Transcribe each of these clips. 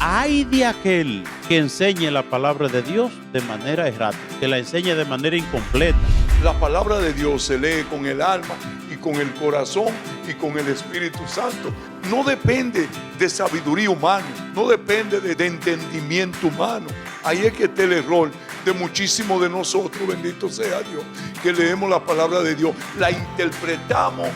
hay de aquel que enseñe la palabra de Dios de manera errática, que la enseñe de manera incompleta. La palabra de Dios se lee con el alma y con el corazón y con el Espíritu Santo. No depende de sabiduría humana, no depende de entendimiento humano. Ahí es que está el error de muchísimos de nosotros, bendito sea Dios, que leemos la palabra de Dios, la interpretamos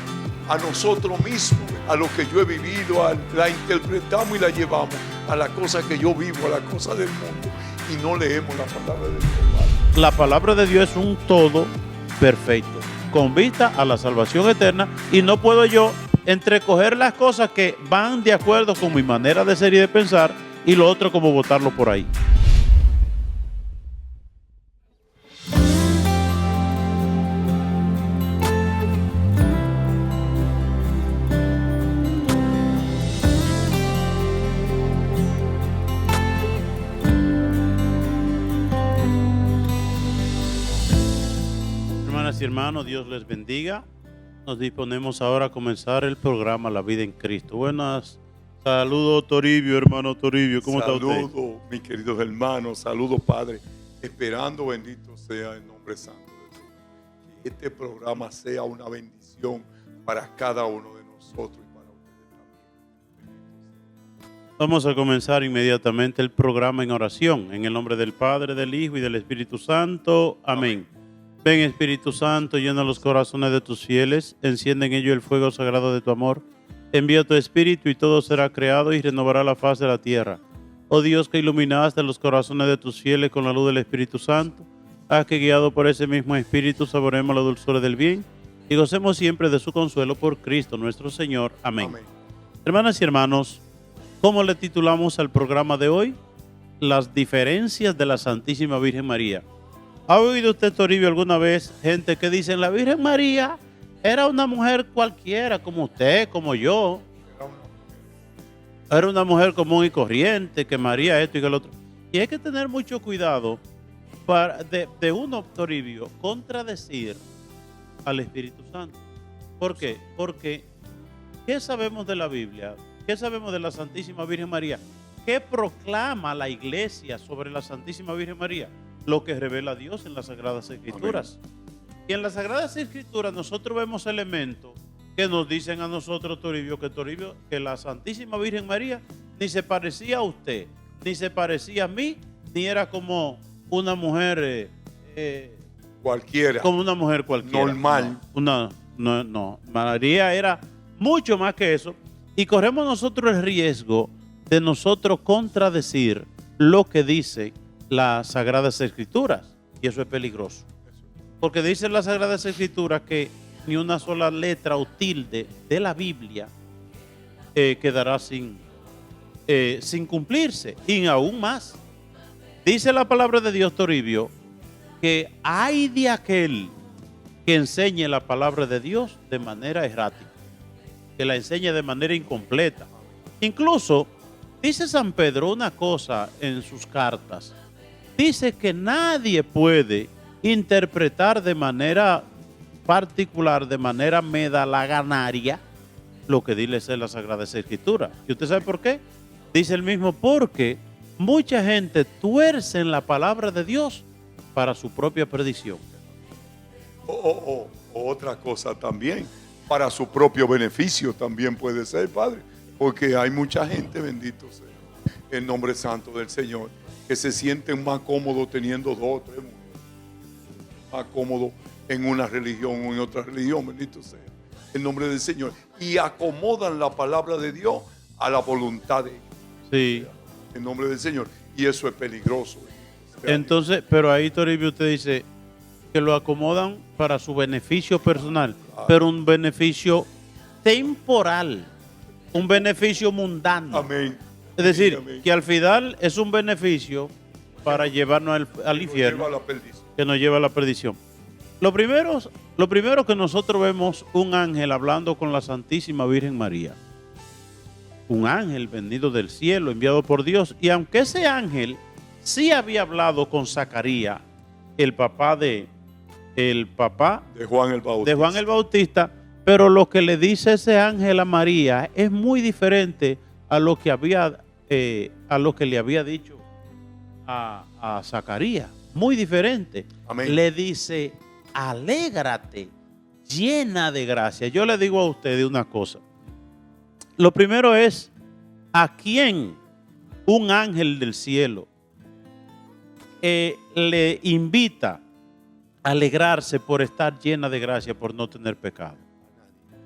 a nosotros mismos, a lo que yo he vivido, la interpretamos y la llevamos a la cosa que yo vivo, a la cosa del mundo, y no leemos la palabra de Dios. La palabra de Dios es un todo perfecto, con vista a la salvación eterna, y no puedo yo entrecoger las cosas que van de acuerdo con mi manera de ser y de pensar, y lo otro como botarlo por ahí. Hermanas y hermanos, Dios les bendiga. Nos disponemos ahora a comenzar el programa La Vida en Cristo. Buenas, saludos Toribio, hermano Toribio, ¿cómo está usted? Saludos, mis queridos hermanos, saludos Padre, esperando, bendito sea el nombre santo del Señor. Que este programa sea una bendición para cada uno de nosotros y para ustedes también. Vamos a comenzar inmediatamente el programa en oración, en el nombre del Padre, del Hijo y del Espíritu Santo. Amén. Ven, Espíritu Santo, llena los corazones de tus fieles, enciende en ellos el fuego sagrado de tu amor. Envía tu Espíritu y todo será creado y renovará la faz de la tierra. Oh Dios, que iluminaste los corazones de tus fieles con la luz del Espíritu Santo, haz que guiado por ese mismo Espíritu saboremos la dulzura del bien y gocemos siempre de su consuelo por Cristo nuestro Señor. Amén. Amén. Hermanas y hermanos, ¿cómo le titulamos al programa de hoy? Las diferencias de la Santísima Virgen María. ¿Ha oído usted, Toribio, alguna vez gente que dice la Virgen María era una mujer cualquiera, como usted, como yo? Era una mujer común y corriente, que María esto y que lo otro. Y hay que tener mucho cuidado de uno, Toribio, contradecir al Espíritu Santo. ¿Por qué? Porque ¿qué sabemos de la Biblia? ¿Qué sabemos de la Santísima Virgen María? ¿Qué proclama la Iglesia sobre la Santísima Virgen María? Lo que revela Dios en las Sagradas Escrituras. Amén. Y en las Sagradas Escrituras nosotros vemos elementos que nos dicen a nosotros, Toribio, que la Santísima Virgen María ni se parecía a usted, ni se parecía a mí, ni era como una mujer cualquiera. Como una mujer cualquiera. Normal. No. María era mucho más que eso. Y corremos nosotros el riesgo de nosotros contradecir lo que dice las Sagradas Escrituras, y eso es peligroso, porque dicen las Sagradas Escrituras que ni una sola letra o tilde de la Biblia quedará sin cumplirse, y aún más dice la palabra de Dios, Toribio, que hay de aquel que enseñe la palabra de Dios de manera errática, que la enseñe de manera incompleta. Incluso dice San Pedro una cosa en sus cartas. Dice que nadie puede interpretar de manera particular, de manera medalaganaria, lo que dice la Sagrada Escritura. ¿Y usted sabe por qué? Dice el mismo, porque mucha gente tuerce en la palabra de Dios para su propia perdición. Otra cosa también, para su propio beneficio también puede ser, Padre, porque hay mucha gente, bendito sea el nombre santo del Señor, que se sienten más cómodos teniendo 2 o 3 mujeres, más cómodos en una religión o en otra religión, bendito sea el nombre del Señor, y acomodan la palabra de Dios a la voluntad de ellos. Sí. En nombre del Señor, y eso es peligroso. Entonces, pero ahí, Toribio, usted dice que lo acomodan para su beneficio personal, claro, pero un beneficio temporal, un beneficio mundano. Amén. Es decir, amén, que al final es un beneficio para llevarnos al infierno, que nos lleva a la perdición. Lo primero que nosotros vemos un ángel hablando con la Santísima Virgen María. Un ángel venido del cielo, enviado por Dios. Y aunque ese ángel sí había hablado con Zacarías, el papá de Juan el Bautista, pero lo que le dice ese ángel a María es muy diferente a lo que había a lo que le había dicho a Zacarías. Muy diferente. Amén. Le dice, alégrate, llena de gracia. Yo le digo a ustedes una cosa. Lo primero es, ¿a quién un ángel del cielo le invita a alegrarse por estar llena de gracia, por no tener pecado?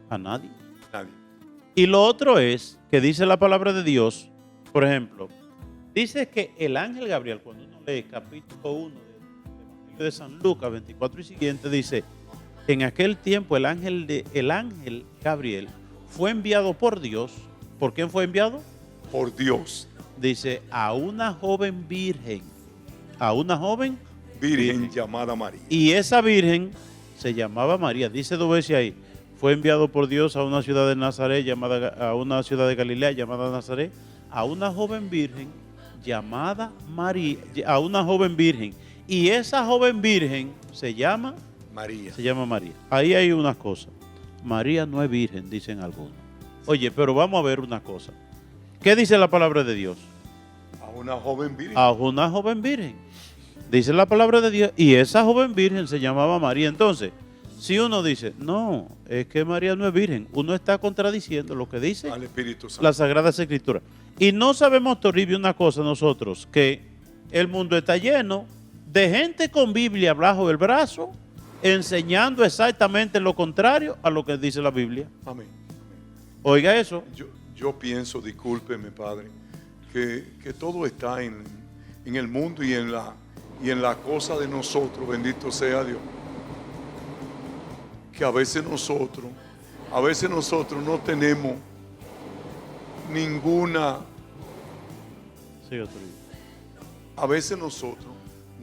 A nadie. Nadie. Y lo otro es que dice la palabra de Dios, por ejemplo, dice que el ángel Gabriel, cuando uno lee capítulo 1 del Evangelio de San Lucas 24 y siguiente, dice, en aquel tiempo el ángel Gabriel fue enviado por Dios. ¿Por quién fue enviado? Por Dios. Dice, a una joven virgen. A una joven Virgen llamada María. Y esa virgen se llamaba María. Dice dos veces ahí. Fue enviado por Dios a una ciudad de Nazaret a una ciudad de Galilea llamada Nazaret, a una joven virgen llamada María, a una joven virgen. Y esa joven virgen se llama María. María. Ahí hay una cosa. María no es virgen, dicen algunos. Oye, pero vamos a ver una cosa. ¿Qué dice la palabra de Dios? A una joven virgen. A una joven virgen. Dice la palabra de Dios. Y esa joven virgen se llamaba María. Entonces, si uno dice, no, es que María no es virgen, uno está contradiciendo lo que dice al Espíritu Santo. las Sagradas Escrituras. Y no sabemos, Toribio, una cosa nosotros, que el mundo está lleno de gente con Biblia bajo el brazo, enseñando exactamente lo contrario a lo que dice la Biblia. Amén. Oiga eso. Yo pienso, discúlpeme, Padre, que todo está en el mundo y en la cosa de nosotros, bendito sea Dios. Que a veces nosotros no tenemos ninguna, Sí, Toribio. a veces nosotros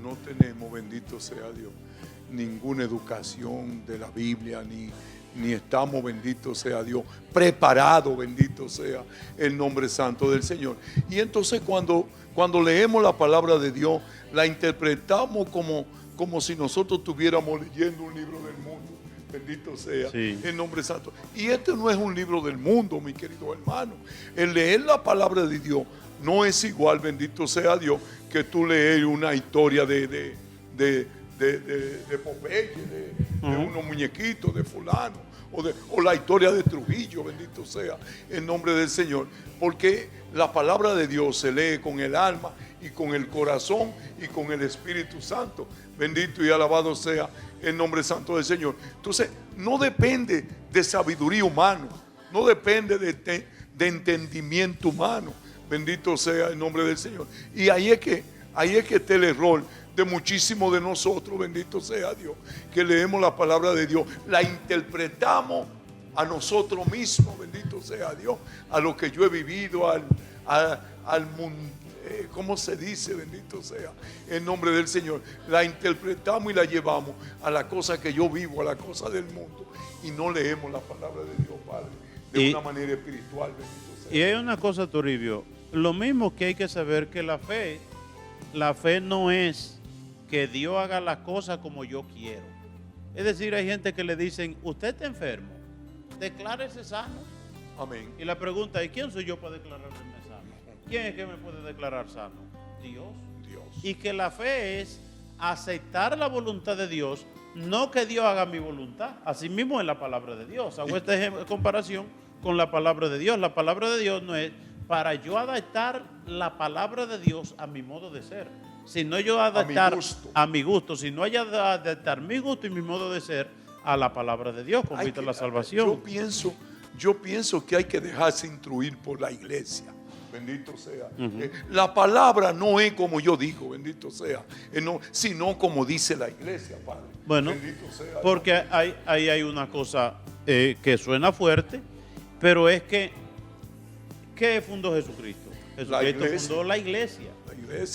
no tenemos, bendito sea Dios, ninguna educación de la Biblia, ni estamos, bendito sea Dios, preparados, bendito sea el nombre santo del Señor. Y entonces cuando leemos la palabra de Dios, la interpretamos como si nosotros estuviéramos leyendo un libro del mundo. Bendito sea el nombre santo. Y este no es un libro del mundo, mi querido hermano. El leer la palabra de Dios no es igual, bendito sea Dios, que tú leer una historia de Popeye, de unos muñequitos, de fulano, o la historia de Trujillo, bendito sea el nombre del Señor. Porque la palabra de Dios se lee con el alma y con el corazón y con el Espíritu Santo. Bendito y alabado sea el nombre santo del Señor. Entonces, no depende de sabiduría humana, no depende de entendimiento humano. Bendito sea el nombre del Señor. Y ahí es que está el error de muchísimos de nosotros, bendito sea Dios, que leemos la palabra de Dios, la interpretamos a nosotros mismos, bendito sea Dios, a lo que yo he vivido, al mundo. ¿Cómo se dice? Bendito sea el nombre del Señor. La interpretamos y la llevamos a la cosa que yo vivo, a la cosa del mundo, y no leemos la palabra de Dios, Padre, de una manera espiritual. Bendito sea. Y hay una cosa, Toribio, lo mismo que hay que saber que la fe no es que Dios haga las cosas como yo quiero. Es decir, hay gente que le dicen, usted está enfermo, declárese sano. Amén. Y la pregunta es, ¿quién soy yo para declararme sano? ¿Quién es que me puede declarar sano? Dios. Y que la fe es aceptar la voluntad de Dios, no que Dios haga mi voluntad. Así mismo es la palabra de Dios. Hago esta comparación con la palabra de Dios. La palabra de Dios no es para yo adaptar la palabra de Dios a mi modo de ser, sino yo adaptar a mi gusto, sino yo adaptar mi gusto y mi modo de ser a la palabra de Dios con vista a la salvación. Yo pienso que hay que dejarse instruir por la iglesia. Bendito sea. La palabra no es como yo digo, bendito sea, sino como dice la iglesia, Padre. Bueno, bendito sea, porque ahí hay una cosa que suena fuerte, pero es que ¿qué fundó Jesucristo? Jesucristo fundó la iglesia.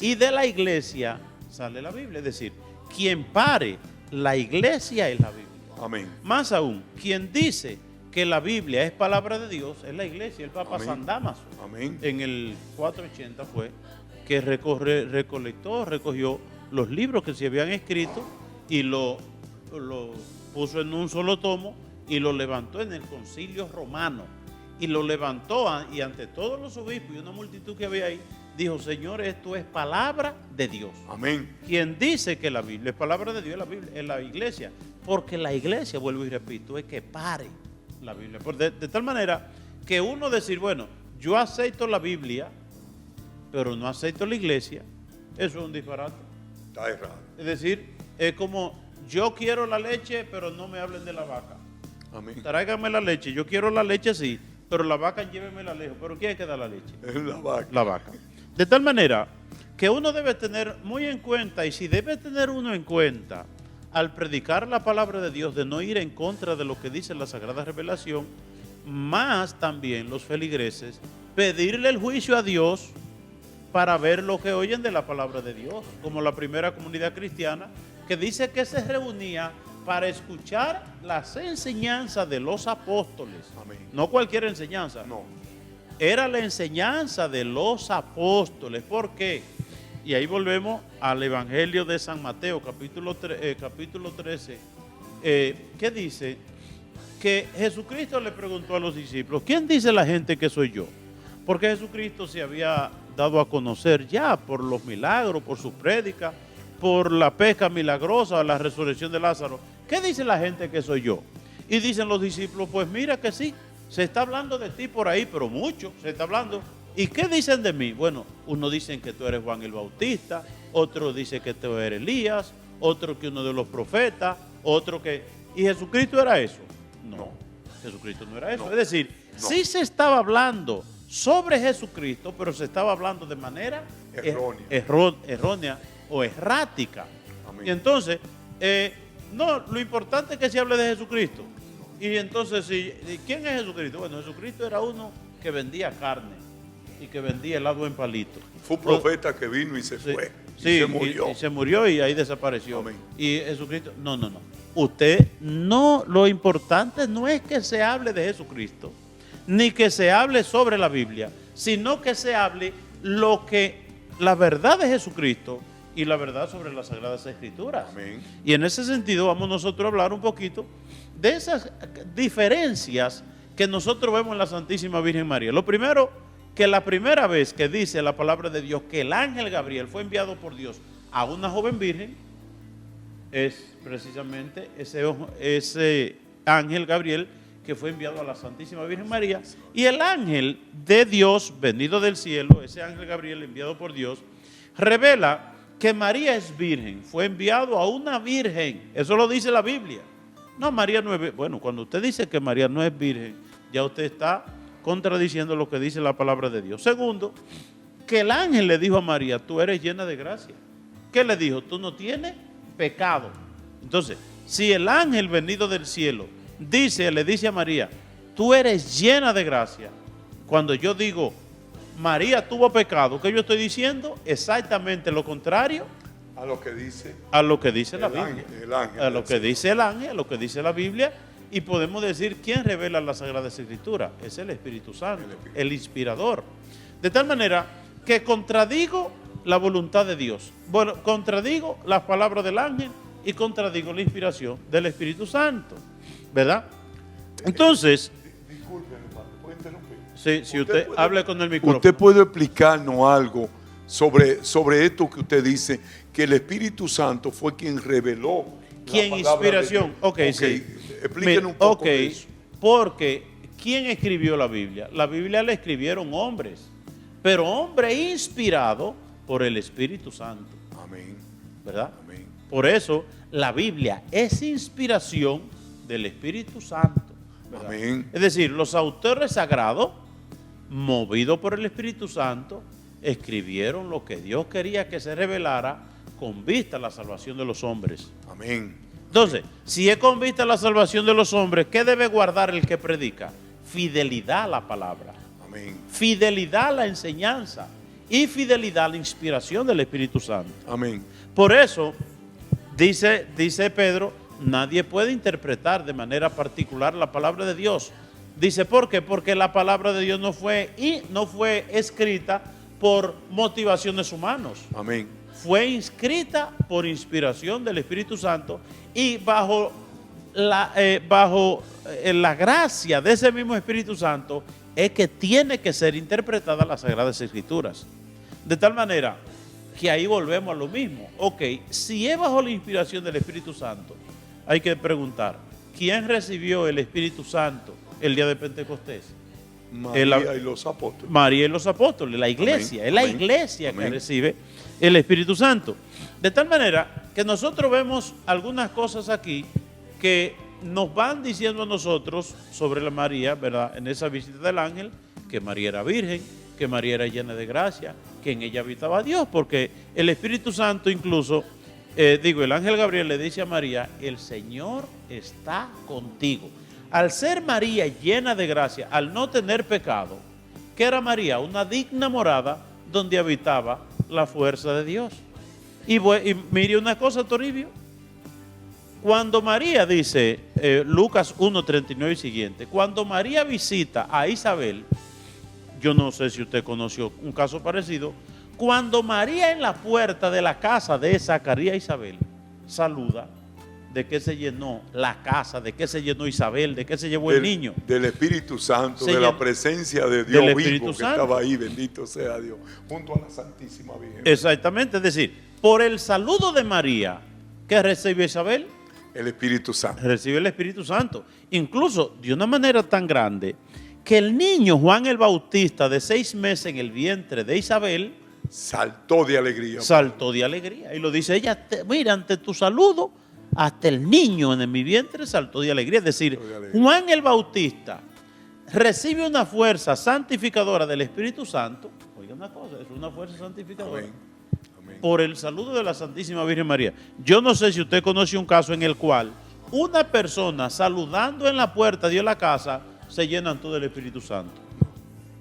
Y de la iglesia sale la Biblia. Es decir, quien pare la iglesia es la Biblia. Amén. Más aún, quien dice que la Biblia es palabra de Dios es la iglesia. El Papa San Damaso, en el 480 fue que recogió los libros que se habían escrito y lo puso en un solo tomo y lo levantó en el Concilio Romano. y lo levantó y ante todos los obispos y una multitud que había ahí, dijo: Señor, esto es palabra de Dios. Amén. Quien dice que la Biblia es palabra de Dios es la iglesia, porque la iglesia, vuelvo y repito, es que pare la Biblia. De tal manera que uno decir, bueno, yo acepto la Biblia, pero no acepto la iglesia, eso es un disparate. Está errado. Es decir, es como yo quiero la leche, pero no me hablen de la vaca. Amén. Tráiganme la leche, yo quiero la leche sí, pero la vaca llévenmela lejos. ¿Pero quién es que da la leche? Es la vaca. La vaca. De tal manera que uno debe tener muy en cuenta, y si debe tener uno en cuenta al predicar la palabra de Dios, de no ir en contra de lo que dice la Sagrada Revelación, más también los feligreses, pedirle el juicio a Dios para ver lo que oyen de la palabra de Dios, como la primera comunidad cristiana que dice que se reunía para escuchar las enseñanzas de los apóstoles. Amén. No cualquier enseñanza. No. Era la enseñanza de los apóstoles. ¿Por qué? Y ahí volvemos al Evangelio de San Mateo, capítulo 13, que dice que Jesucristo le preguntó a los discípulos: ¿quién dice la gente que soy yo? Porque Jesucristo se había dado a conocer ya por los milagros, por sus prédicas, por la pesca milagrosa, la resurrección de Lázaro. ¿Qué dice la gente que soy yo? Y dicen los discípulos: pues mira que sí, se está hablando de ti por ahí, pero mucho se está hablando. ¿Y qué dicen de mí? Bueno, unos dicen que tú eres Juan el Bautista, otros dicen que tú eres Elías, otro que uno de los profetas, otro que... ¿Y Jesucristo era eso? No, Jesucristo no era eso. No. Es decir, No. sí se estaba hablando sobre Jesucristo, pero se estaba hablando de manera errónea o errática. Amén. Y entonces, no, lo importante es que se hable de Jesucristo. Y entonces, ¿quién es Jesucristo? Bueno, Jesucristo era uno que vendía carne y que vendía helado en palito. Fue un profeta que vino y se fue. Y Sí, se murió. y se murió y ahí desapareció. Amén. Y Jesucristo, no. Usted no, lo importante no es que se hable de Jesucristo, ni que se hable sobre la Biblia, sino que se hable la verdad de Jesucristo y la verdad sobre las Sagradas Escrituras. Amén. Y en ese sentido vamos nosotros a hablar un poquito de esas diferencias que nosotros vemos en la Santísima Virgen María. Lo primero, que la primera vez que dice la palabra de Dios que el ángel Gabriel fue enviado por Dios a una joven virgen, es precisamente ese ángel Gabriel que fue enviado a la Santísima Virgen María. Y el ángel de Dios, venido del cielo, ese ángel Gabriel enviado por Dios, revela que María es virgen, fue enviado a una virgen. Eso lo dice la Biblia. No, María no es virgen. Bueno, cuando usted dice que María no es virgen, ya usted está contradiciendo lo que dice la palabra de Dios. Segundo, que el ángel le dijo a María: tú eres llena de gracia. ¿Qué le dijo? Tú no tienes pecado. Entonces, si el ángel venido del cielo le dice a María: tú eres llena de gracia, cuando yo digo María tuvo pecado, ¿qué yo estoy diciendo? Exactamente lo contrario A lo que dice a lo que dice la el Biblia. ángel, el ángel A lo del que Señor. dice el ángel, a lo que dice la Biblia. Y podemos decir, ¿quién revela las Sagradas Escrituras? Es el Espíritu Santo, el inspirador. De tal manera que contradigo la voluntad de Dios. Bueno, contradigo las palabras del ángel y contradigo la inspiración del Espíritu Santo. ¿Verdad? Entonces, Disculpe, hermano, ¿puedo interrumpir? si usted puede- hable con el micrófono. ¿Usted puede explicarnos algo sobre esto que usted dice, que el Espíritu Santo fue quien reveló la ¿Quién palabra inspiración? de Dios? Ok, sí. Explíquenos un poco de eso. Porque ¿quién escribió la Biblia? La Biblia la escribieron hombres, pero hombres inspirados por el Espíritu Santo, Amén. ¿verdad? Amén. Por eso la Biblia es inspiración del Espíritu Santo, ¿verdad? Amén. Es decir, los autores sagrados, movidos por el Espíritu Santo, escribieron lo que Dios quería que se revelara con vista a la salvación de los hombres. Amén. Entonces, si es con vista a la salvación de los hombres, ¿qué debe guardar el que predica? Fidelidad a la palabra, Amén. fidelidad a la enseñanza y fidelidad a la inspiración del Espíritu Santo. Amén. Por eso, dice Pedro, nadie puede interpretar de manera particular la palabra de Dios. Dice, ¿por qué? Porque la palabra de Dios no fue escrita por motivaciones humanas. Amén. Fue inscrita por inspiración del Espíritu Santo y bajo la gracia de ese mismo Espíritu Santo es que tiene que ser interpretada las Sagradas Escrituras. De tal manera que ahí volvemos a lo mismo. Ok, si es bajo la inspiración del Espíritu Santo, hay que preguntar, ¿quién recibió el Espíritu Santo el día de Pentecostés? María y los apóstoles. María y los apóstoles, la iglesia. Amén, Es la amén, iglesia que amén. recibe el Espíritu Santo. De tal manera que nosotros vemos algunas cosas aquí que nos van diciendo a nosotros sobre la María, ¿verdad? En esa visita del ángel, que María era virgen, que María era llena de gracia, que en ella habitaba Dios, porque el Espíritu Santo incluso, el ángel Gabriel le dice a María, el Señor está contigo. Al ser María llena de gracia, al no tener pecado, ¿qué era María? Una digna morada donde habitaba la fuerza de Dios. Y mire una cosa, Toribio. Cuando María dice, Lucas 1:39 y siguiente, cuando María visita a Isabel, yo no sé si usted conoció un caso parecido, cuando María en la puerta de la casa de Zacarías e Isabel saluda, ¿de qué se llenó la casa? ¿De qué se llenó Isabel? ¿De qué se llevó el niño? Del Espíritu Santo, Se de la llenó presencia de del Dios Espíritu vivo que Santo. estaba ahí, bendito sea Dios, junto a la Santísima Virgen. Exactamente, es decir, por el saludo de María, ¿qué recibe Isabel? El Espíritu Santo. Recibe el Espíritu Santo. Incluso de una manera tan grande que el niño Juan el Bautista de 6 meses en el vientre de Isabel Saltó de alegría. saltó de alegría. Y lo dice ella, mira, ante tu saludo, hasta el niño en mi vientre saltó de alegría. Es decir, Saltó de alegría. Juan el Bautista recibe una fuerza santificadora del Espíritu Santo. Oiga una cosa, es una fuerza santificadora. Amén. Amén. Por el saludo de la Santísima Virgen María. Yo no sé si usted conoce un caso en el cual una persona saludando en la puerta de la casa se llenan todo del Espíritu Santo.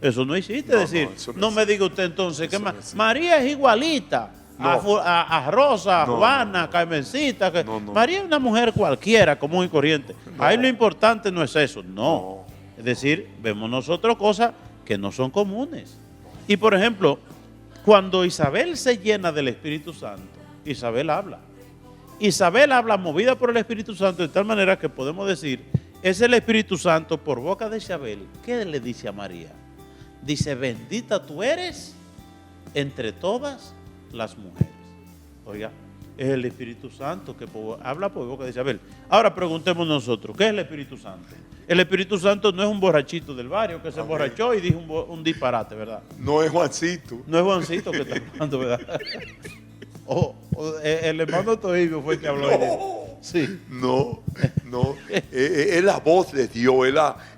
Eso no existe. No, Es decir, no, eso no no me existe. diga usted entonces que Eso no existe. María es igualita a, No. a Rosa, a No, Juana, no. Carmencita. Que No, no. María es una mujer cualquiera, común y corriente. No. Ahí lo importante no es eso, no. No. Es decir, vemos nosotros cosas que no son comunes. Y por ejemplo, cuando Isabel se llena del Espíritu Santo, Isabel habla. Isabel habla movida por el Espíritu Santo de tal manera que podemos decir, es el Espíritu Santo por boca de Isabel. ¿Qué le dice a María? Dice, bendita tú eres entre todas las mujeres. Oiga, es el Espíritu Santo que habla por boca de Isabel. Ahora preguntemos nosotros, ¿qué es el Espíritu Santo? El Espíritu Santo no es un borrachito del barrio que se Amén. emborrachó y dijo un disparate, ¿verdad? No es Juancito. No es Juancito que está hablando, ¿verdad? El hermano Toribio fue el que habló de eso. Sí. No, no. Es la voz de Dios,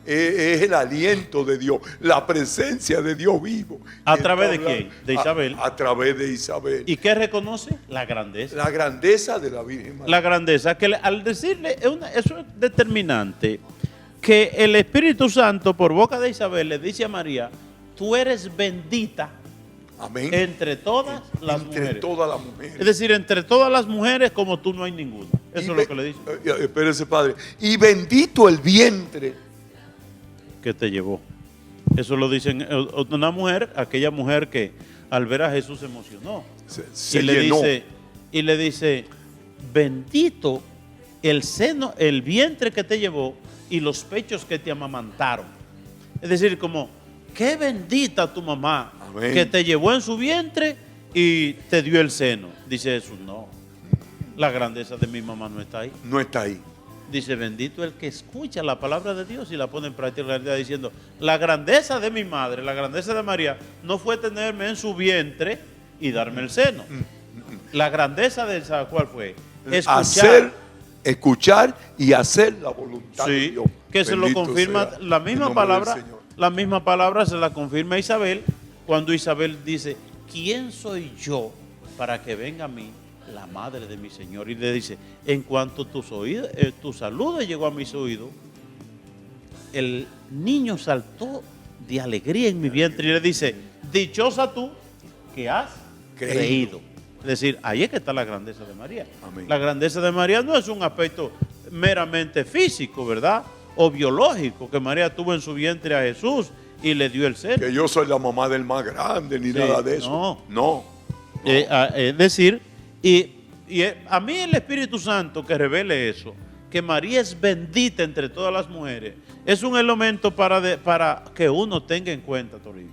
es el aliento de Dios, la presencia de Dios vivo. ¿A Que través está de quién? De Isabel. A través de Isabel. ¿Y qué reconoce? La grandeza. La grandeza de la Virgen María. La grandeza, que al decirle, eso es determinante, que el Espíritu Santo por boca de Isabel le dice a María, tú eres bendita Amén. entre todas las Entre mujeres. todas las mujeres. Es decir, entre todas las mujeres como tú no hay ninguna. Eso es lo que le dice. Espérese, Padre. Y bendito el vientre. Que te llevó. Eso lo dicen una mujer, aquella mujer que al ver a Jesús se emocionó. Se y le llenó. dice, bendito el seno, el vientre que te llevó y los pechos que te amamantaron. Es decir, como, qué bendita tu mamá. Amén. Que te llevó en su vientre y te dio el seno. Dice Jesús, no, la grandeza de mi mamá no está ahí. No está ahí. Dice, bendito el que escucha la palabra de Dios y la pone en práctica, la realidad, diciendo, la grandeza de mi madre, la grandeza de María, no fue tenerme en su vientre y darme el seno. La grandeza de esa, ¿cuál fue? Escuchar y hacer la voluntad de Sí, Dios. que se lo Bendito confirma sea la el misma nombre del palabra. Señor. La misma palabra se la confirma Isabel cuando Isabel dice, ¿quién soy yo para que venga a mí la madre de mi Señor? Y le dice, en cuanto tu saludo llegó a mis oídos, el niño saltó de alegría en mi vientre y le dice, dichosa tú que has creído. Es decir, ahí es que está la grandeza de María. Amén. La grandeza de María no es un aspecto meramente físico, ¿verdad? O biológico, que María tuvo en su vientre a Jesús y le dio el seno. Que yo soy la mamá del más grande, ni Sí, nada de eso. No. Es decir, y a mí el Espíritu Santo que revele eso, que María es bendita entre todas las mujeres, es un elemento para que uno tenga en cuenta, Toribio,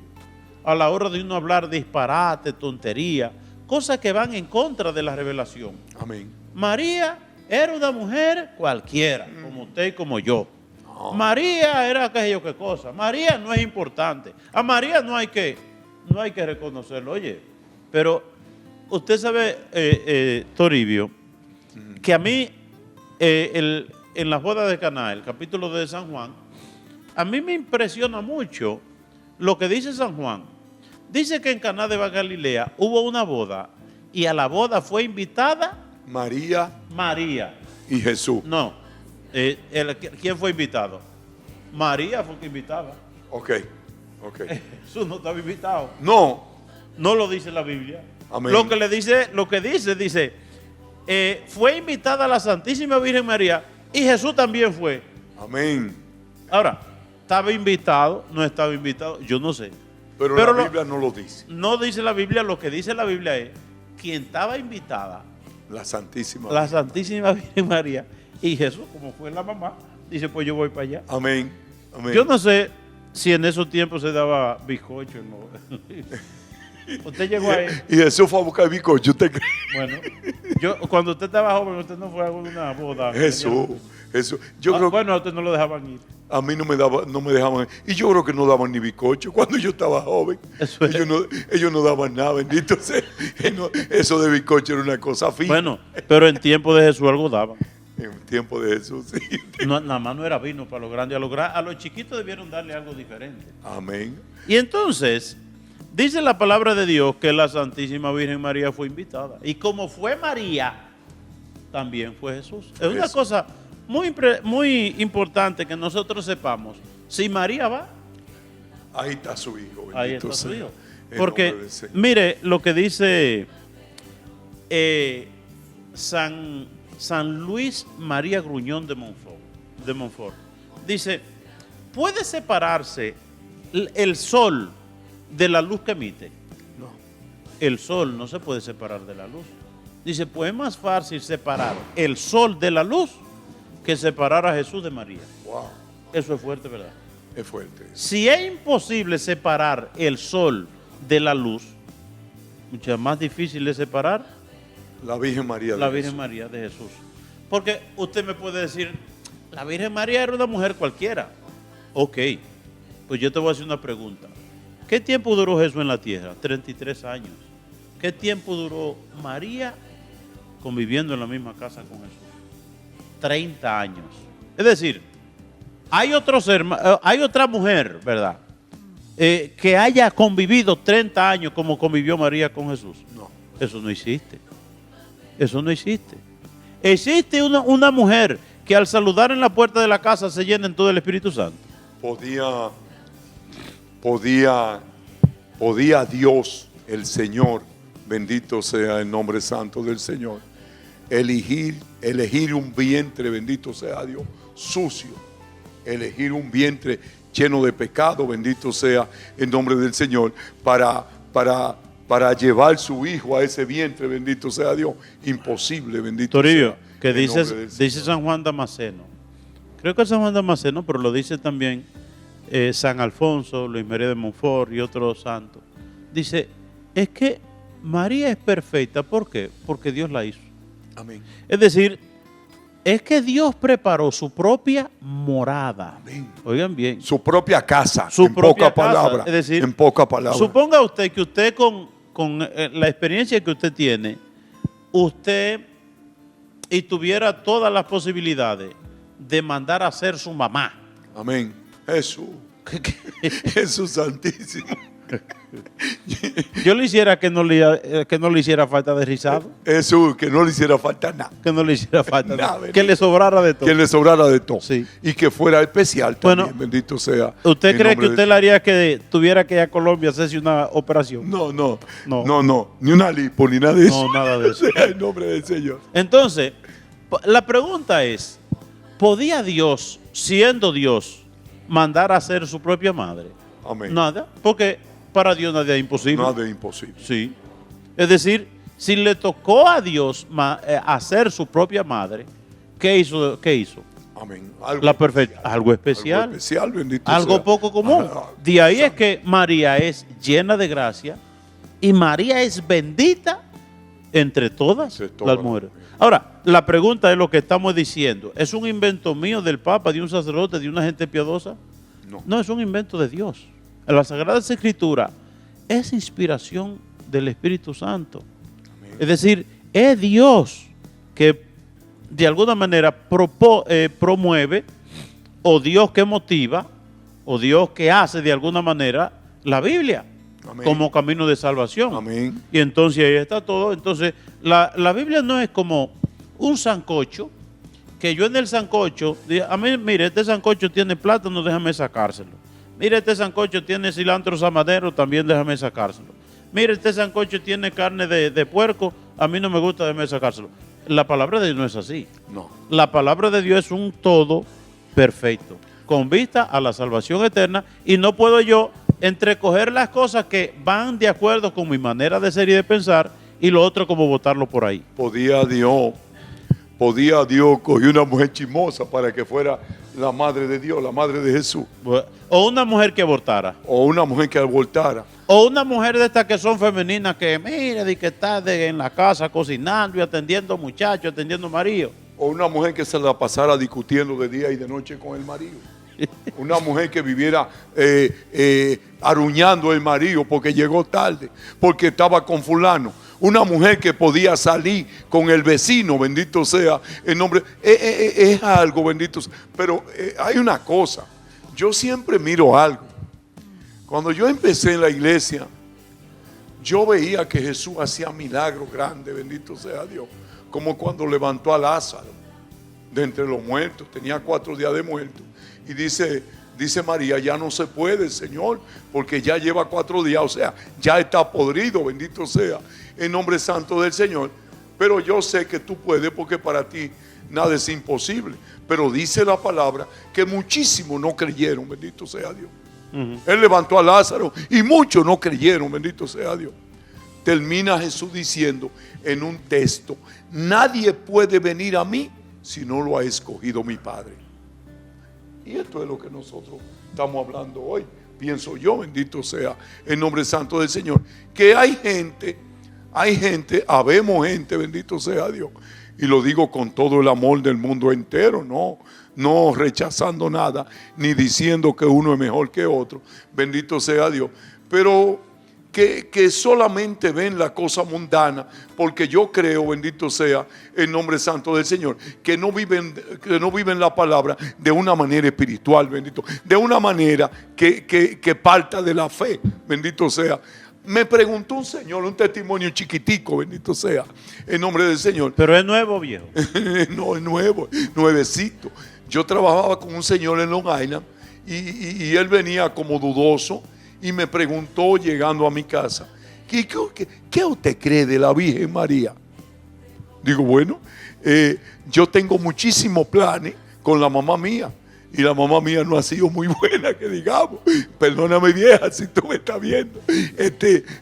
a la hora de uno hablar disparate, tontería, cosas que van en contra de la revelación. Amén. María era una mujer cualquiera, como usted y como yo. María era aquello que cosa. María no es importante. A María no hay que reconocerlo. Oye, pero usted sabe, Toribio, que a mí, en las bodas de Caná, el capítulo de San Juan, a mí me impresiona mucho lo que dice San Juan. Dice que en Caná de Galilea hubo una boda y a la boda fue invitada María María. y Jesús. No, ¿quién fue invitado? María fue que invitaba. Ok. Jesús no estaba invitado. No. No lo dice la Biblia. Amén. Lo que dice, fue invitada la Santísima Virgen María y Jesús también fue. Amén. Ahora, ¿estaba invitado? No estaba invitado, yo no sé. Pero la Biblia no lo dice. No dice la Biblia, lo que dice la Biblia es quien estaba invitada, La Santísima. la Santísima Virgen María, y Jesús, como fue la mamá, dice, pues yo voy para allá. Amén. Amén. Yo no sé si en esos tiempos se daba bizcocho, ¿no? Usted llegó ahí. Y Jesús fue a buscar bizcocho. ¿Usted cree? Bueno, cuando usted estaba joven, usted no fue a una boda. Jesús. Yo creo que bueno, a usted no lo dejaban ir. a mí no me dejaban. Y yo creo que no daban ni bizcocho cuando yo estaba joven. Eso es. Ellos no daban nada, bendito sea. Eso de bizcocho era una cosa fina. Bueno, pero en tiempo de Jesús algo daban. En tiempo de Jesús, sí. Nada más no era vino para los grandes. A los chiquitos debieron darle algo diferente. Amén. Y entonces, dice la palabra de Dios que la Santísima Virgen María fue invitada. Y como fue María, también fue Jesús. Es una cosa muy importante que nosotros sepamos. Si María va, Ahí está su hijo. Bendito ahí está su sea hijo. el Porque, nombre del Señor. mire lo que dice San Luis María Gruñón de Montfort. Dice, ¿puede separarse el sol de la luz que emite? No. El sol no se puede separar de la luz. Dice, pues es más fácil separar el sol de la luz que separar a Jesús de María. Wow. Eso es fuerte, ¿verdad? Es fuerte. Si es imposible separar el sol de la luz, mucho más difícil es separar La Virgen María. la Virgen María de Jesús. Porque usted me puede decir, la Virgen María era una mujer cualquiera. Ok, pues yo te voy a hacer una pregunta. ¿Qué tiempo duró Jesús en la tierra? 33 años. ¿Qué tiempo duró María conviviendo en la misma casa con Jesús? 30 años. Es decir, hay otra mujer, ¿verdad? Que haya convivido 30 años como convivió María con Jesús. No. Eso no existe. Eso no existe. Existe una mujer que al saludar en la puerta de la casa se llena en todo el Espíritu Santo. Podía Dios, el Señor, bendito sea el nombre santo del Señor, elegir un vientre, bendito sea Dios, sucio, elegir un vientre lleno de pecado, bendito sea el nombre del Señor, para llevar su hijo a ese vientre, bendito sea Dios. Imposible, bendito Toribio, sea que el nombre del dice Señor. San Juan Damasceno. Creo que es San Juan Damasceno, pero lo dice también San Alfonso, Luis María de Montfort y otros santos. Dice, es que María es perfecta. ¿Por qué? Porque Dios la hizo. Amén. Es decir, es que Dios preparó su propia morada. Amén. Oigan bien. Su propia casa, Su en propia poca casa, palabra. es decir, en poca palabra. Suponga usted que usted con la experiencia que usted tiene, usted y tuviera todas las posibilidades de mandar a ser su mamá. Amén. Jesús. Jesús santísimo. Yo le hiciera que no le hiciera falta de rizado, Jesús, que no le hiciera falta nada. que no le hiciera falta Nada, que le sobrara de todo. Que le sobrara de todo. Sí. Y que fuera especial también, Bueno, bendito sea. ¿Usted el cree nombre que usted del- le haría que tuviera que ir a Colombia a hacerse una operación? No. No. Ni una lipo, ni nada de eso. No, nada de eso. Sea el nombre del Señor. Entonces, la pregunta es, ¿podía Dios, siendo Dios, mandar a ser su propia madre? Amén. Nada, porque para Dios nada es imposible. Nada es imposible. Sí. Es decir, si le tocó a Dios hacer su propia madre, ¿qué hizo? ¿Qué hizo? Amén. Algo especial. Algo especial, bendito Algo sea. poco común. De ahí es que María es llena de gracia y María es bendita entre todas las mujeres. Ahora, la pregunta es lo que estamos diciendo. ¿Es un invento mío del Papa, de un sacerdote, de una gente piadosa? No, es un invento de Dios. La Sagrada Escritura es inspiración del Espíritu Santo. Amén. Es decir, es Dios que de alguna manera promueve, o Dios que motiva, o Dios que hace de alguna manera la Biblia. Amén. Como camino de salvación. Amén. Y entonces ahí está todo. Entonces la Biblia no es como un sancocho, que yo en el sancocho, a mí, mire, este sancocho tiene plátano, déjame sacárselo. Mire, este sancocho tiene cilantro samadero, también déjame sacárselo. Mire, este sancocho tiene carne de puerco, a mí no me gusta, déjame sacárselo. La palabra de Dios no es así. No. La palabra de Dios es un todo perfecto, con vista a la salvación eterna, y no puedo yo entrecoger las cosas que van de acuerdo con mi manera de ser y de pensar, y lo otro como botarlo por ahí. Podía Dios coger una mujer chismosa para que fuera la madre de Dios, la madre de Jesús. O una mujer que abortara. O una mujer que abortara. O una mujer de estas que son femeninas que, mire, de que está en la casa cocinando y atendiendo muchachos, atendiendo maridos. O una mujer que se la pasara discutiendo de día y de noche con el marido. Una mujer que viviera aruñando al marido porque llegó tarde, porque estaba con fulano. Una mujer que podía salir con el vecino, bendito sea el nombre. Es algo, bendito sea. Pero hay una cosa, yo siempre miro algo. Cuando yo empecé en la iglesia, yo veía que Jesús hacía milagros grandes, bendito sea Dios. Como cuando levantó a Lázaro de entre los muertos, tenía 4 días de muerto. Y dice María, ya no se puede, Señor, porque ya lleva 4 días, o sea, ya está podrido, bendito sea el nombre santo del Señor. Pero yo sé que tú puedes, porque para ti nada es imposible. Pero dice la palabra que muchísimos no creyeron, bendito sea Dios. Él levantó a Lázaro y muchos no creyeron, bendito sea Dios. Termina Jesús diciendo en un texto, nadie puede venir a mí si no lo ha escogido mi Padre. Y esto es lo que nosotros estamos hablando hoy, pienso yo, bendito sea el nombre santo del Señor. Que hay gente, habemos gente, bendito sea Dios. Y lo digo con todo el amor del mundo entero, no rechazando nada, ni diciendo que uno es mejor que otro, bendito sea Dios. Pero que solamente ven la cosa mundana, porque yo creo, bendito sea el nombre santo del Señor, que no viven la palabra de una manera espiritual, bendito, de una manera que parta de la fe, bendito sea. Me preguntó un señor, un testimonio chiquitico, bendito sea el nombre del Señor. ¿Pero es nuevo o viejo? No, es nuevo, nuevecito. Yo trabajaba con un señor en Long Island y él venía como dudoso y me preguntó llegando a mi casa, ¿qué usted cree de la Virgen María? Digo, bueno, yo tengo muchísimos planes con la mamá mía. Y la mamá mía no ha sido muy buena, que digamos. Perdóname, vieja, si tú me estás viendo.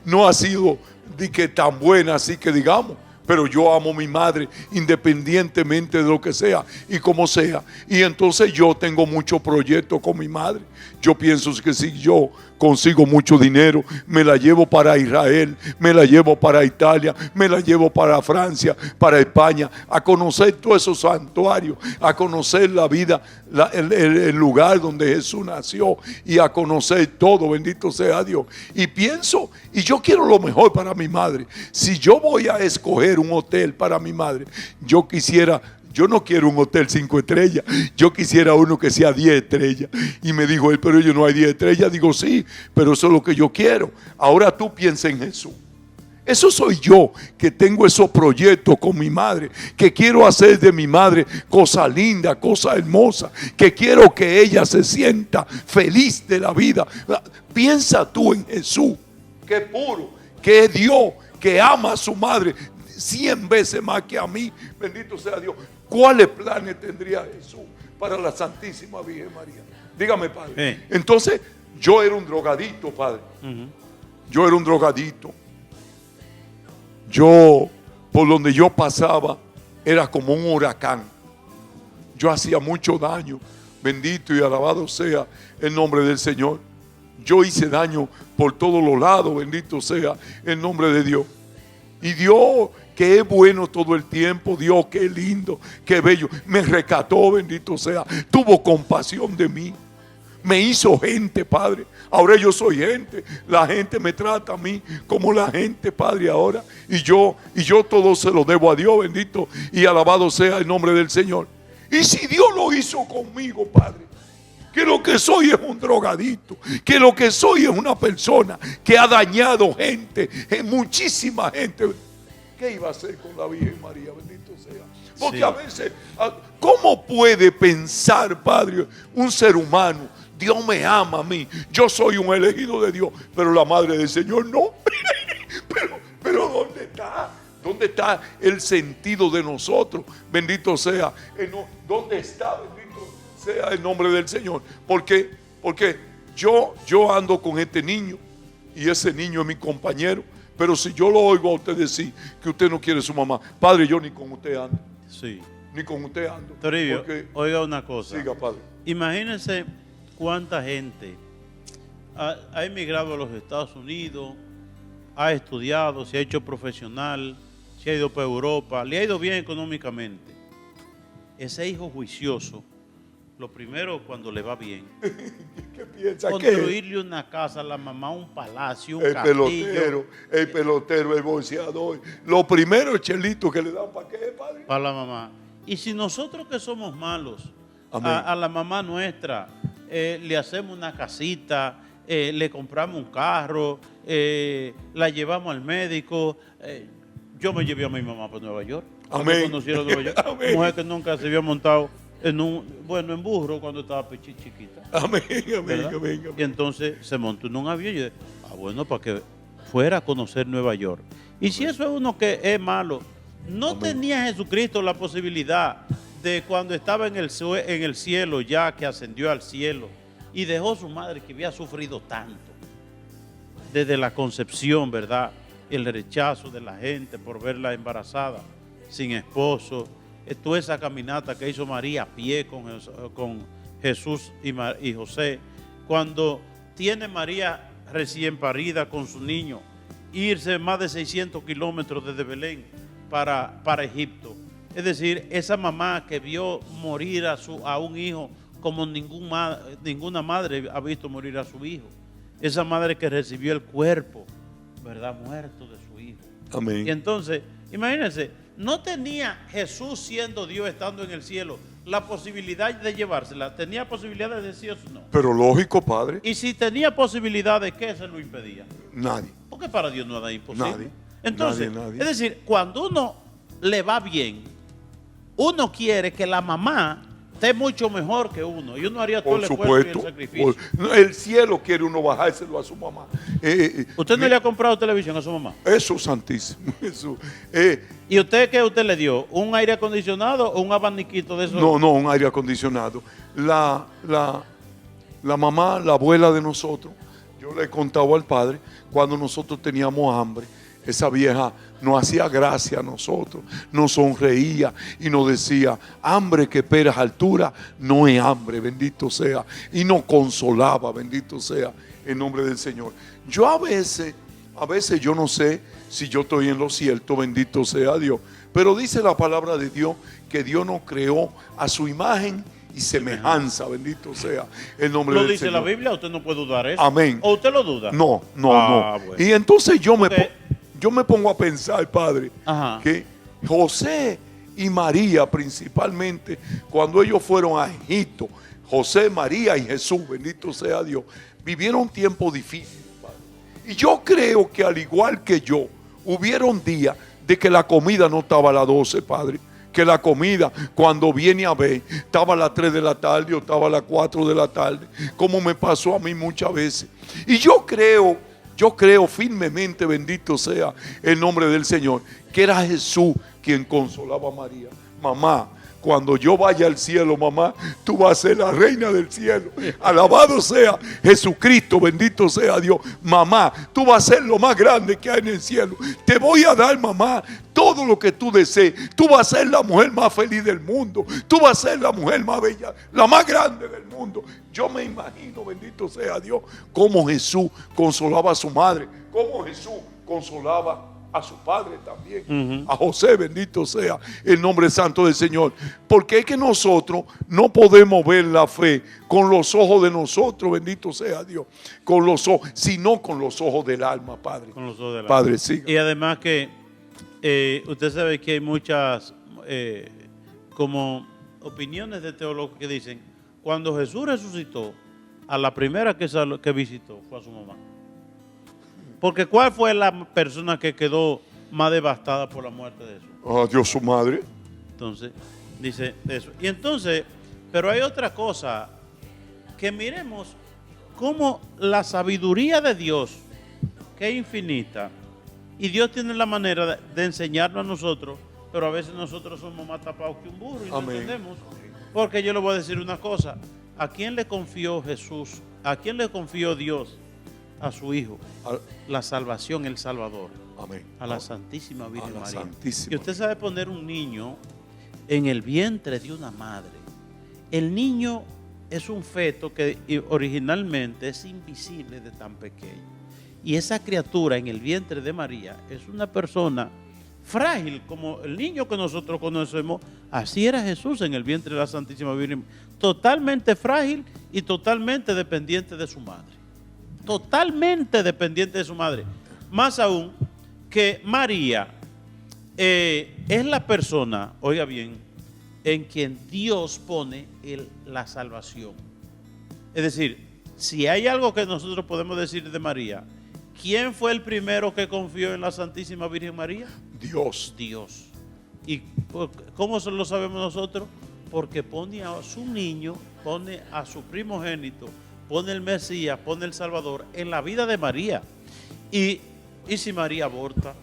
No ha sido de que tan buena, así que digamos. Pero yo amo a mi madre independientemente de lo que sea y como sea. Y entonces yo tengo muchos proyectos con mi madre. Yo pienso que si yo consigo mucho dinero, me la llevo para Israel, me la llevo para Italia, me la llevo para Francia, para España, a conocer todos esos santuarios, a conocer la vida, el lugar donde Jesús nació y a conocer todo, bendito sea Dios. Y pienso, y yo quiero lo mejor para mi madre. Si yo voy a escoger un hotel para mi madre, yo no quiero un hotel 5 estrellas, yo quisiera uno que sea 10 estrellas. Y me dijo él, pero yo no hay 10 estrellas. Digo, sí, pero eso es lo que yo quiero. Ahora tú piensa en Jesús. Eso soy yo, que tengo esos proyectos con mi madre, que quiero hacer de mi madre cosa linda, cosa hermosa, que quiero que ella se sienta feliz de la vida. Piensa tú en Jesús, que es puro, que es Dios, que ama a su madre 100 veces más que a mí, bendito sea Dios. ¿Cuáles planes tendría Jesús para la Santísima Virgen María? Dígame, Padre. Entonces, yo era un drogadito, Padre. Yo era un drogadito. Yo, por donde yo pasaba, era como un huracán. yo hacía mucho daño. Bendito y alabado sea el nombre del Señor. Yo hice daño por todos los lados, bendito sea el nombre de Dios. Y Dios, que es bueno todo el tiempo, Dios, que es lindo, que bello, me rescató, bendito sea, tuvo compasión de mí, me hizo gente, Padre. Ahora yo soy gente, la gente me trata a mí como la gente, Padre, ahora. Y yo todo se lo debo a Dios, bendito y alabado sea el nombre del Señor. Y si Dios lo hizo conmigo, Padre, que lo que soy es un drogadito, que lo que soy es una persona que ha dañado gente, muchísima gente. ¿Qué iba a hacer con la Virgen María? Bendito sea. Porque sí, a veces, ¿cómo puede pensar, Padre, un ser humano? Dios me ama a mí, yo soy un elegido de Dios, pero la madre del Señor no. pero ¿dónde está? ¿Dónde está el sentido de nosotros? Bendito sea. ¿Dónde está? Bendito sea el nombre del Señor. Porque yo ando con este niño y ese niño es mi compañero. Pero si yo lo oigo a usted decir que usted no quiere a su mamá, Padre, yo ni con usted ando. sí. Ni con usted ando. Toribio, Porque, oiga una cosa. siga, Padre. Imagínense cuánta gente ha emigrado a los Estados Unidos, ha estudiado, se ha hecho profesional, se ha ido para Europa, le ha ido bien económicamente. Ese hijo juicioso, lo primero cuando le va bien, ¿Qué piensa? construirle una casa a la mamá, un palacio, un El castillo. pelotero, el boxeador. Lo primero, Chelito, que le dan para qué, Padre. Para la mamá. Y si nosotros que somos malos, Amén. a la mamá nuestra, le hacemos una casita, le compramos un carro, la llevamos al médico. Yo me llevé a mi mamá para Nueva York. Amén. Cuando conocieron Nueva York. Amén. Mujer que nunca se había montado en burro cuando estaba chiquita. Amén, amén, ¿Verdad? amén, Y amén. entonces se montó en un avión y yo dije, bueno, para que fuera a conocer Nueva York. Y si eso es uno que es malo, no Amén. tenía Jesucristo la posibilidad de cuando estaba en el cielo, ya que ascendió al cielo y dejó a su madre que había sufrido tanto desde la concepción, ¿verdad? El rechazo de la gente por verla embarazada, sin esposo, toda esa caminata que hizo María a pie con Jesús y José, cuando tiene María recién parida con su niño, irse más de 600 kilómetros desde Belén para Egipto. Es decir, esa mamá que vio morir a un hijo como ninguna madre ha visto morir a su hijo. Esa madre que recibió el cuerpo, ¿verdad? Muerto de su hijo. Y Amén. entonces, imagínense, no tenía Jesús siendo Dios estando en el cielo la posibilidad de llevársela. ¿Tenía posibilidad de decir eso? No. Pero lógico, Padre, Y si tenía posibilidad, ¿de qué se lo impedía? nadie. Porque para Dios no nada imposible. Nadie. Entonces, Nadie. es decir, cuando uno le va bien, uno quiere que la mamá esté mucho mejor que uno. Y uno haría todo Por el esfuerzo y el supuesto. sacrificio. El cielo quiere uno bajárselo a su mamá. ¿Usted no le ha comprado televisión a su mamá? Eso, santísimo. Eso. ¿Y usted qué usted le dio? ¿Un aire acondicionado o un abaniquito de esos? No, un aire acondicionado. La mamá, la abuela de nosotros, yo le contaba al padre, cuando nosotros teníamos hambre, esa vieja nos hacía gracia a nosotros, nos sonreía y nos decía, hambre que esperas altura no es hambre, bendito sea. Y nos consolaba, bendito sea el nombre del Señor. Yo a veces yo no sé si yo estoy en lo cierto, bendito sea Dios. Pero dice la palabra de Dios que Dios nos creó a su imagen y semejanza, bendito sea el nombre ¿Lo del dice Señor. la Biblia? ¿Usted no puede dudar eso? Amén. ¿O usted lo duda? No. Bueno. Y entonces yo Porque- me pongo a pensar, Padre, Ajá. que José y María principalmente, cuando ellos fueron a Egipto, José, María y Jesús, bendito sea Dios, vivieron tiempos difíciles, Padre. Y yo creo que al igual que yo, hubieron días de que la comida no estaba a las 12, Padre. Que la comida, cuando viene a ver, estaba a las 3 de la tarde o estaba a las 4 de la tarde, como me pasó a mí muchas veces. Y yo creo firmemente, bendito sea el nombre del Señor, que era Jesús quien consolaba a María. Mamá, cuando yo vaya al cielo, mamá, tú vas a ser la reina del cielo. Alabado sea Jesucristo, bendito sea Dios. Mamá, tú vas a ser lo más grande que hay en el cielo. Te voy a dar, mamá, todo lo que tú desees. Tú vas a ser la mujer más feliz del mundo. Tú vas a ser la mujer más bella, la más grande del mundo. Yo me imagino, bendito sea Dios, cómo Jesús consolaba a su madre, cómo Jesús consolaba a su padre también, a José, bendito sea el nombre santo del Señor. Porque es que nosotros no podemos ver la fe con los ojos de nosotros, bendito sea Dios, con los ojos, sino con los ojos del alma, Padre. Con los ojos del alma. Padre, sí. Y además que usted sabe que hay muchas como opiniones de teólogos que dicen, cuando Jesús resucitó, a la primera que visitó fue a su mamá. Porque ¿cuál fue la persona que quedó más devastada por la muerte de Jesús? Dios, su madre. Entonces, dice eso. Y entonces, pero hay otra cosa, que miremos cómo la sabiduría de Dios, que es infinita, y Dios tiene la manera de enseñarnos a nosotros, pero a veces nosotros somos más tapados que un burro y no entendemos. Porque yo le voy a decir una cosa, ¿a quién le confió Jesús? ¿A quién le confió Dios? A su Hijo, la salvación, el Salvador. Amén. A la Santísima Virgen María. Santísima. Y usted sabe poner un niño en el vientre de una madre. El niño es un feto que originalmente es invisible de tan pequeño. Y esa criatura en el vientre de María es una persona frágil, como el niño que nosotros conocemos. Así era Jesús en el vientre de la Santísima Virgen. Totalmente frágil y totalmente dependiente de su madre. Totalmente dependiente de su madre. Más aún que María es la persona, oiga bien, en quien Dios pone la salvación. Es decir, si hay algo que nosotros podemos decir de María, ¿quién fue el primero que confió en la Santísima Virgen María? Dios. Dios. ¿Y cómo lo sabemos nosotros? Porque pone a su niño, pone a su primogénito, pone el Mesías, pone el Salvador en la vida de María. Y si María aborta,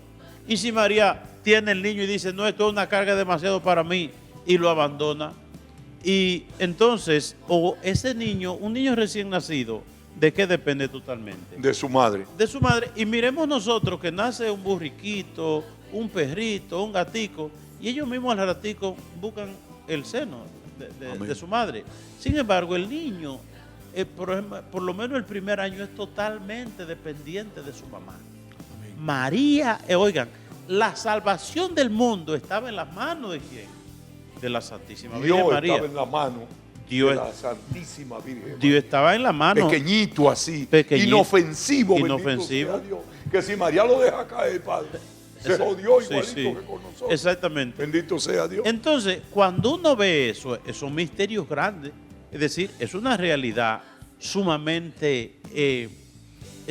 y si María tiene el niño y dice, no, esto es una carga demasiado para mí, y lo abandona. Y entonces, o ese niño, un niño recién nacido, ¿de qué depende totalmente? De su madre. De su madre. Y miremos nosotros que nace un burriquito, un perrito, un gatico, y ellos mismos al ratico buscan el seno de su madre. Sin embargo, el niño, por lo menos el primer año, es totalmente dependiente de su mamá. Amén. María, oigan, la salvación del mundo estaba en las manos ¿de quién? De la Santísima Virgen María. Estaba en la mano de la Santísima Virgen María. Dios estaba en la mano. Pequeñito así, inofensivo. Sea Dios, que si María lo deja caer, Padre, se jodió igualito que con nosotros. Exactamente. Bendito sea Dios. Entonces, cuando uno ve eso, esos misterios grandes, es decir, es una realidad sumamente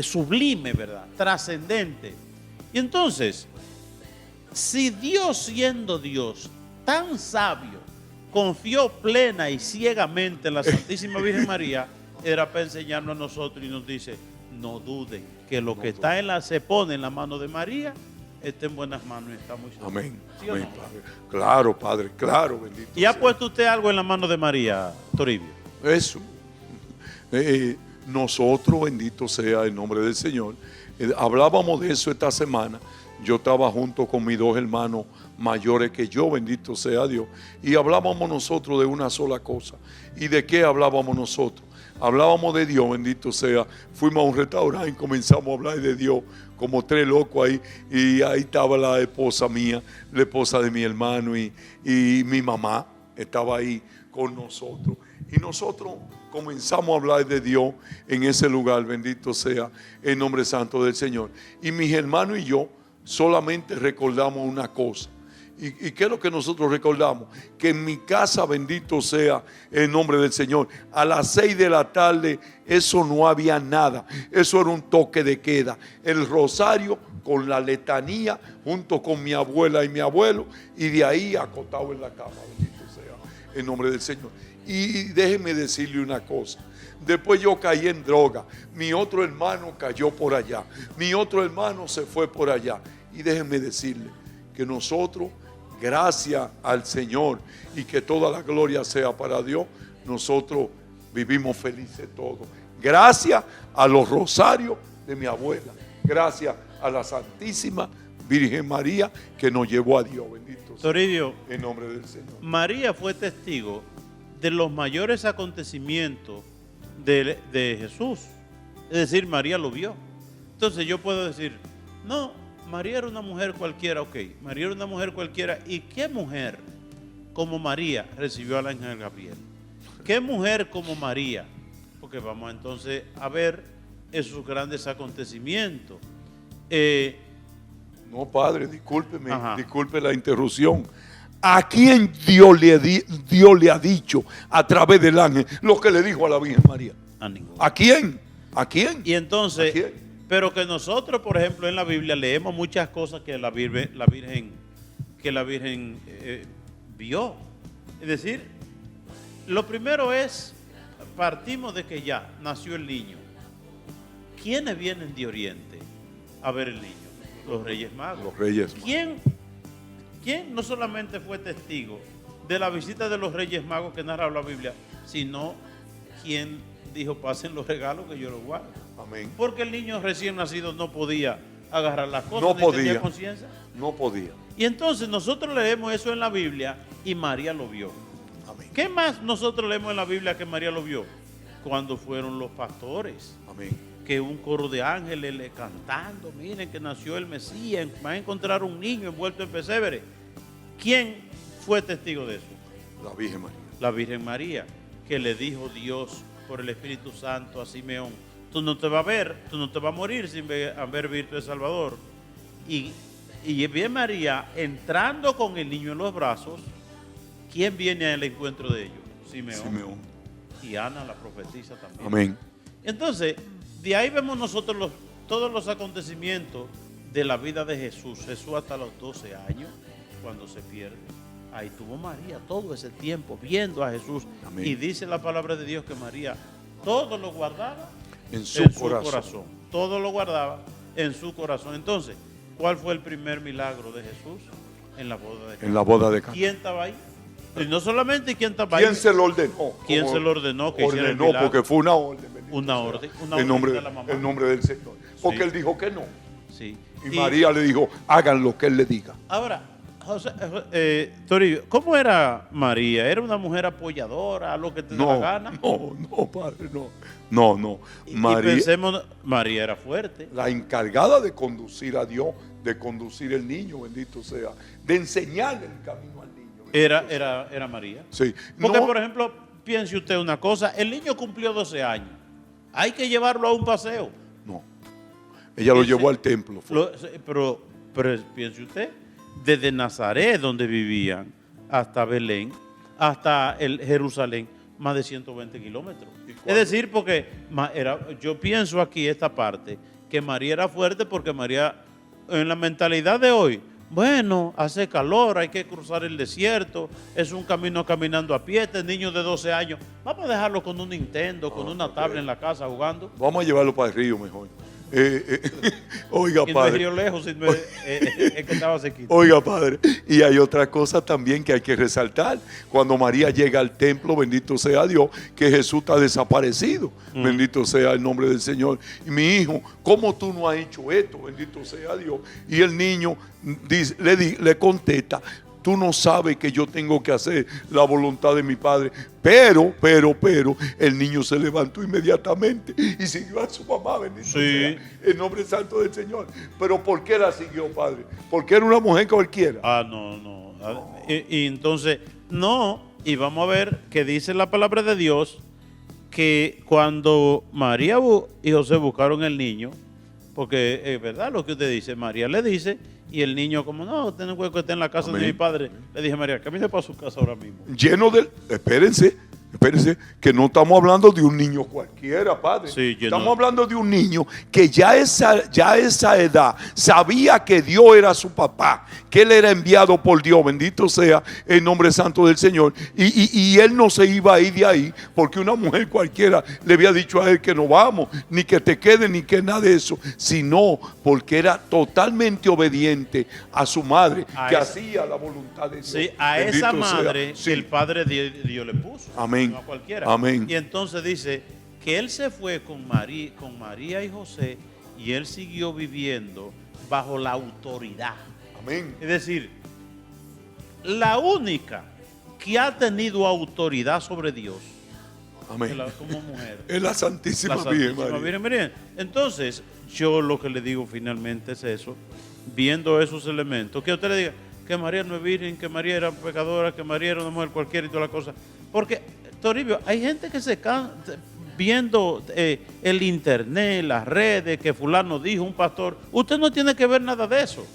sublime, ¿verdad? Trascendente. Y entonces, si Dios, siendo Dios, tan sabio, confió plena y ciegamente en la Santísima Virgen María, era para enseñarnos a nosotros y nos dice, no duden que lo que está se pone en la mano de María, está en buenas manos y está muy seguro. Amén. ¿Sí Amén, o no? Padre. Claro, Padre, claro, bendito. ¿Y ha puesto usted algo en la mano de María, Toribio? Eso. Nosotros, bendito sea el nombre del Señor, hablábamos de eso esta semana. Yo estaba junto con mis dos hermanos mayores que yo, bendito sea Dios, y hablábamos nosotros de una sola cosa. ¿Y de qué hablábamos nosotros? Hablábamos de Dios, bendito sea. Fuimos a un restaurante y comenzamos a hablar de Dios, como tres locos ahí, y ahí estaba la esposa mía, la esposa de mi hermano y mi mamá estaba ahí con nosotros. Y nosotros comenzamos a hablar de Dios en ese lugar, bendito sea el nombre santo del Señor. Y mis hermanos y yo solamente recordamos una cosa. ¿Y qué es lo que nosotros recordamos? Que en mi casa, bendito sea el nombre del Señor, a las 6 de la tarde eso no había nada. Eso era un toque de queda. El rosario con la letanía junto con mi abuela y mi abuelo, y de ahí acostado en la cama, bendito sea el nombre del Señor. Y déjenme decirle una cosa. Después yo caí en droga. Mi otro hermano cayó por allá. Mi otro hermano se fue por allá. Y déjenme decirle que nosotros gracias al Señor y que toda la gloria sea para Dios, nosotros vivimos felices todos. Gracias a los rosarios de mi abuela, gracias a la Santísima Virgen María que nos llevó a Dios. Bendito sea Toribio, en nombre del Señor. María fue testigo de los mayores acontecimientos de Jesús. Es decir, María lo vio. Entonces yo puedo decir, no, María era una mujer cualquiera, ok, María era una mujer cualquiera. ¿Y qué mujer como María recibió al ángel Gabriel? ¿Qué mujer como María? Porque vamos entonces a ver esos grandes acontecimientos. No, padre, discúlpeme, Ajá. disculpe la interrupción. ¿A quién Dios le ha dicho a través del ángel lo que le dijo a la Virgen María? A ninguno. ¿A quién? ¿A quién? Y entonces, ¿A quién? pero que nosotros, por ejemplo, en la Biblia leemos muchas cosas que la Virgen vio. Es decir, lo primero es, partimos de que ya nació el niño. ¿Quiénes vienen de Oriente a ver el niño? Los Reyes Magos. Los Reyes Magos. ¿Quién no solamente fue testigo de la visita de los Reyes Magos que narra la Biblia, sino quien dijo, pasen los regalos que yo los guardo? Amén. Porque el niño recién nacido no podía agarrar las cosas, No ni podía. tenía conciencia. No podía. Y entonces nosotros leemos eso en la Biblia y María lo vio. Amén. ¿Qué más nosotros leemos en la Biblia que María lo vio? Cuando fueron los pastores, Amén. que un coro de ángeles le cantando, miren que nació el Mesías, van a encontrar un niño envuelto en pesebre. ¿Quién fue testigo de eso? La Virgen María. La Virgen María, que le dijo Dios por el Espíritu Santo a Simeón, tú no te vas a ver, tú no te vas a morir sin haber visto el Salvador. Y bien María, entrando con el niño en los brazos, ¿quién viene al encuentro de ellos? Simeón. Simeón. Y Ana, la profetisa también. Amén. Entonces, de ahí vemos nosotros todos los acontecimientos de la vida de Jesús. Jesús hasta los 12 años, cuando se pierde. Ahí tuvo María todo ese tiempo viendo a Jesús. Amén. Y dice la palabra de Dios que María todo lo guardaba En su corazón. Todo lo guardaba en su corazón. Entonces, ¿cuál fue el primer milagro de Jesús? En la boda de Cana. En la boda de Cana. ¿Quién estaba ahí? Y no solamente quién estaba ahí. ¿Quién se lo ordenó? ¿Quién Como se lo ordenó que hiciera el ordenó? milagro? Porque fue una orden. bendito Una sea. orden En nombre, de la mamá. en nombre del Señor. Porque Sí. él dijo que no. Sí. Y María le dijo, hagan lo que él le diga. Ahora, Toribio, ¿cómo era María? ¿Era una mujer apoyadora, a lo que te daba No, gana? no, padre, no. No, no. Y María, pensemos, María era fuerte. la encargada de conducir a Dios, de conducir el niño, bendito sea, de enseñarle el camino al niño. Era María. Sí. Porque, No, por ejemplo, piense usted una cosa, el niño cumplió 12 años. Hay que llevarlo a un paseo. no. Ella lo Dice- llevó al templo. fue. Pero piense usted, desde Nazaret, donde vivían, hasta Belén, hasta el Jerusalén, más de 120 kilómetros. ¿Y Es cuándo? decir, porque yo pienso aquí esta parte, que María era fuerte porque María, en la mentalidad de hoy, bueno, hace calor, hay que cruzar el desierto, es un camino caminando a pie, este niño de 12 años, vamos a dejarlo con un Nintendo, con una tabla en la casa jugando. Vamos a llevarlo para el río mejor. Oiga, Y no es padre. río lejos, sino es que estaba sequito. Oiga, padre, y hay otra cosa también que hay que resaltar. Cuando María llega al templo, bendito sea Dios, que Jesús está desaparecido. Bendito sea el nombre del Señor. Y mi hijo, ¿cómo tú no has hecho esto? Bendito sea Dios. Y el niño le contesta, tú no sabes que yo tengo que hacer la voluntad de mi padre. Pero, el niño se levantó inmediatamente y siguió a su mamá, bendito Sí. sea el nombre santo del Señor. Pero ¿por qué la siguió, padre? Porque era una mujer cualquiera. No. Y entonces, no. Y vamos a ver que dice la palabra de Dios que cuando María y José buscaron el niño, porque es verdad lo que usted dice, María le dice, y el niño como, no, tengo que estar en la casa Amén. de mi padre. Le dije, María, camine para su casa ahora mismo. Lleno de, espérense, Espérense, que no estamos hablando de un niño cualquiera, padre. Sí, yo estamos no. hablando de un niño que ya a esa edad sabía que Dios era su papá, que él era enviado por Dios, bendito sea el nombre santo del Señor. Y él no se iba a ir de ahí porque una mujer cualquiera le había dicho a él que no vamos, ni que te quede, ni que nada de eso, sino porque era totalmente obediente a su madre, A que esa- hacía la voluntad de Dios. Sí, a Bendito esa sea. madre Sí. que el Padre Dios le puso. Amén. No a cualquiera. Amén. Y entonces dice que él se fue con María y José y él siguió viviendo bajo la autoridad. Amén. Es decir, la única que ha tenido autoridad sobre Dios Amén. como mujer. Es la Santísima, La Virgen Santísima María. Virgen María. Entonces, yo lo que le digo finalmente es eso, viendo esos elementos, que usted le diga que María no es virgen, que María era pecadora, que María era una mujer cualquiera y toda la cosa. Porque, Toribio, hay gente que se cansa viendo el internet, las redes, que fulano dijo, un pastor. Usted no tiene que ver nada de eso.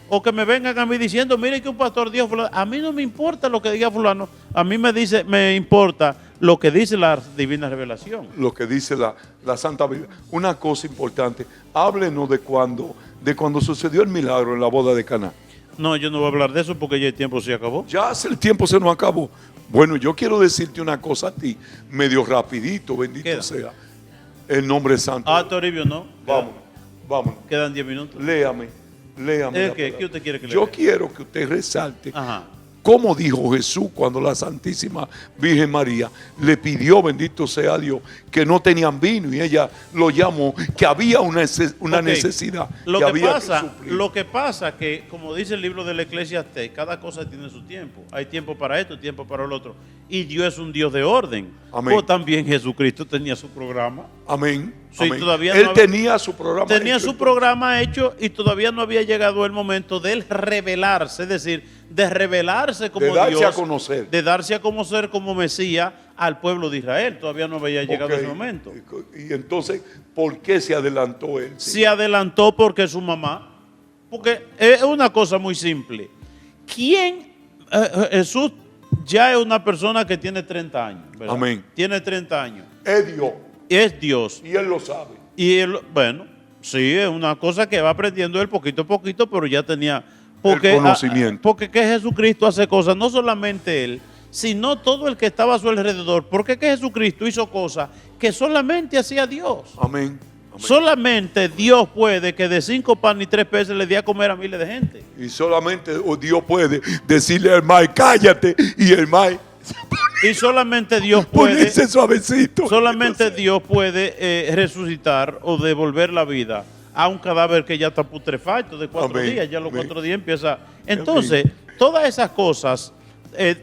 O que me vengan a mí diciendo, mire que un pastor dijo fulano. A mí no me importa lo que diga fulano. A mí me importa lo que dice la divina revelación. Lo que dice la Santa Biblia. Una cosa importante, háblenos de cuando sucedió el milagro en la boda de Caná. No, yo no voy a hablar de eso porque ya el tiempo se acabó. Ya hace el tiempo se nos acabó. Bueno, yo quiero decirte una cosa a ti, medio rapidito, bendito Queda. sea el nombre santo. Toribio, no. Vámonos. Quedan 10 minutos. Léame. ¿Qué? la ¿Qué palabra. usted quiere que Yo lea? quiero que usted resalte Ajá. cómo dijo Jesús cuando la Santísima Virgen María le pidió, bendito sea Dios, que no tenían vino y ella lo llamó, que había una Ok. necesidad Lo que que había pasa, que suplir. lo que pasa que, como dice el libro del Eclesiastés, cada cosa tiene su tiempo. Hay tiempo para esto, tiempo para lo otro. Y Dios es un Dios de orden. Amén. O también Jesucristo tenía su programa. Amén. Sí, Amén. todavía Él no había- tenía su programa. Tenía hecho, su programa hecho y todavía no había llegado el momento de él revelarse, es decir, de revelarse como De darse Dios, a conocer. de darse a conocer como Mesías al pueblo de Israel. Todavía no había llegado Ok. ese momento. Y entonces, ¿por qué se adelantó él? Se adelantó porque su mamá, porque es una cosa muy simple. Jesús ya es una persona que tiene 30 años, ¿verdad? Amén. Tiene 30 años. Es Dios. Es Dios. Y él lo sabe. Y él, bueno, sí, es una cosa que va aprendiendo él poquito a poquito, pero ya tenía porque, El conocimiento. porque que Jesucristo hace cosas, no solamente él, sino todo el que estaba a su alrededor. Porque que Jesucristo hizo cosas que solamente hacía Dios. Amén. Amén. Solamente Dios puede que de 5 panes y 3 peces le dé a comer a miles de gente. Y solamente Dios puede decirle al Mae, cállate. Y el Mae Y solamente Dios puede, ponerse suavecito. solamente Dios puede resucitar o devolver la vida a un cadáver que ya está putrefacto de 4 Amén. días. Ya los Amén. 4 días empieza. Entonces, todas esas cosas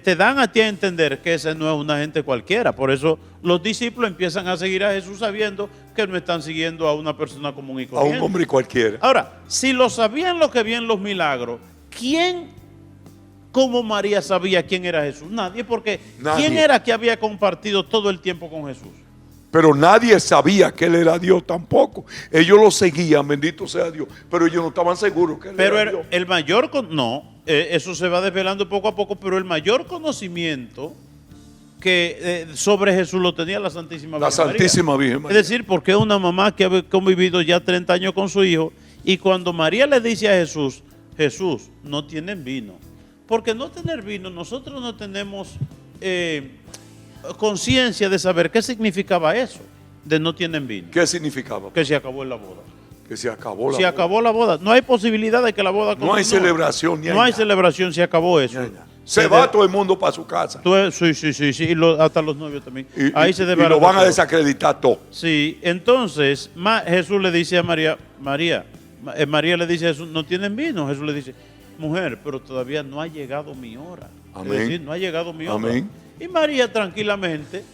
te dan a ti a entender que ese no es una gente cualquiera. Por eso los discípulos empiezan a seguir a Jesús sabiendo que no están siguiendo a una persona común y A corriente. un hombre cualquiera. Ahora, si lo sabían los que veían los milagros, ¿quién como María sabía quién era Jesús? Nadie, porque Nadie. ¿quién era que había compartido todo el tiempo con Jesús? Pero nadie sabía que él era Dios tampoco. Ellos lo seguían, bendito sea Dios. Pero ellos no estaban seguros que él Pero era Dios. el mayor, eso se va desvelando poco a poco, pero el mayor conocimiento que sobre Jesús lo tenía la Santísima La Virgen María. Santísima Virgen María. Es decir, porque una mamá que ha convivido ya 30 años con su hijo, y cuando María le dice a Jesús, Jesús, no tienen vino. Porque no tener vino, nosotros no tenemos conciencia de saber qué significaba eso, de no tienen vino. ¿Qué significaba? Que se acabó la boda. Que se acabó la Se boda. acabó la boda. No hay posibilidad de que la boda No hay continúe. celebración ni hay No hay nada. celebración, se acabó eso. Se va todo el mundo para su casa. Sí, y hasta los novios también. Y, Ahí y- se y desbarata lo van a todo. desacreditar todo. Sí, entonces Jesús le dice a María, María le dice a Jesús, no tienen vino. Jesús le dice, mujer, pero todavía no ha llegado mi hora. Amén. Es decir, no ha llegado mi hora. Amén. Y María tranquilamente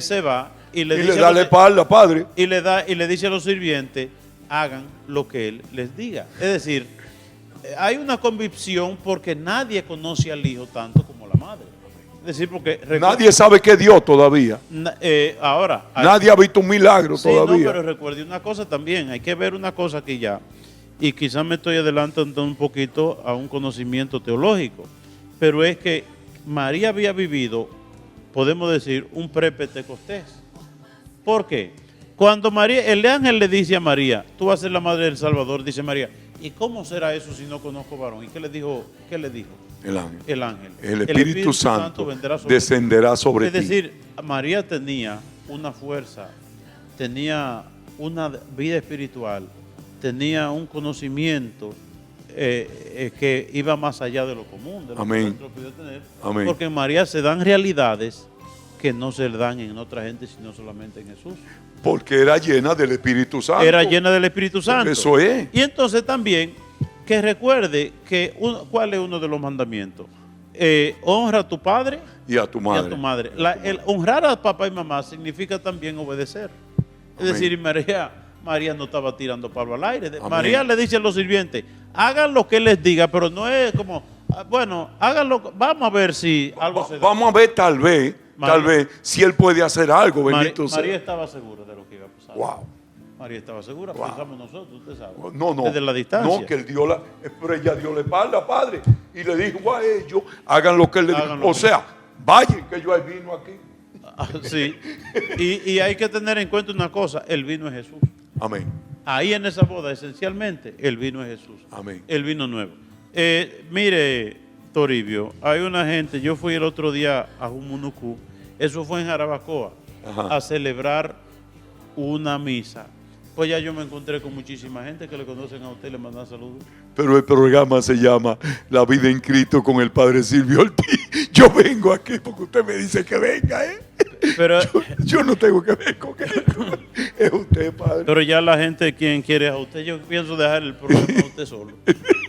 se va y le Y dice le a da los- la espalda, padre. y le dice a los sirvientes, hagan lo que él les diga. Es decir, hay una convicción porque nadie conoce al hijo tanto como la madre. Es decir, porque Nadie sabe que es Dios todavía. ahora Nadie ha visto un milagro sí, todavía. no, pero recuerde una cosa también, hay que ver una cosa aquí ya, y quizás me estoy adelantando un poquito a un conocimiento teológico, pero es que María había vivido podemos decir, un prepentecostés. ¿Por qué? Cuando el ángel le dice a María, tú vas a ser la madre del Salvador, dice María, ¿y cómo será eso si no conozco varón? ¿Y qué le dijo? El ángel. El ángel. El Espíritu Santo vendrá descenderá sobre ti. Es decir, María tenía una fuerza, tenía una vida espiritual, tenía un conocimiento que iba más allá de lo común, de lo que nosotros podíamos tener. Amén. Porque en María se dan realidades que no se dan en otra gente, sino solamente en Jesús. Porque era llena del Espíritu Santo. Era llena del Espíritu Santo. Eso es. Y entonces también que recuerde que ¿cuál es uno de los mandamientos? Honra a tu padre y a tu madre. Y a tu madre. El honrar a papá y mamá significa también obedecer. Es Amén. decir, María no estaba tirando palo al aire. Amén. María le dice a los sirvientes, hagan lo que él les diga, pero no es como, bueno, háganlo, vamos a ver si algo se da. Vamos a ver tal vez, si él puede hacer algo, bendito sea. María estaba segura de lo que iba a pasar. Wow. María estaba segura, Wow. pensamos nosotros, usted sabe. No. Desde la distancia. No, que él dio pero ella dio la espalda, padre. Y le dijo a ellos, hagan lo que él le dijo. O sea, vayan que yo hay vino aquí. Sí. Y hay que tener en cuenta una cosa, el vino es Jesús. Amén. Ahí en esa boda, esencialmente, el vino es Jesús. Amén. El vino nuevo. Mire, Toribio, hay una gente, yo fui el otro día a Jumunucú, eso fue en Jarabacoa, Ajá. a celebrar una misa. Pues ya yo me encontré con muchísima gente que le conocen a usted y le mandan saludos. Pero el programa se llama La Vida en Cristo con el Padre Silvio Ortiz. Yo vengo aquí porque usted me dice que venga, ¿eh? Pero, yo no tengo que ver con esto. Es usted, padre. pero ya la gente quien quiere a usted, yo pienso dejar el programa a usted solo.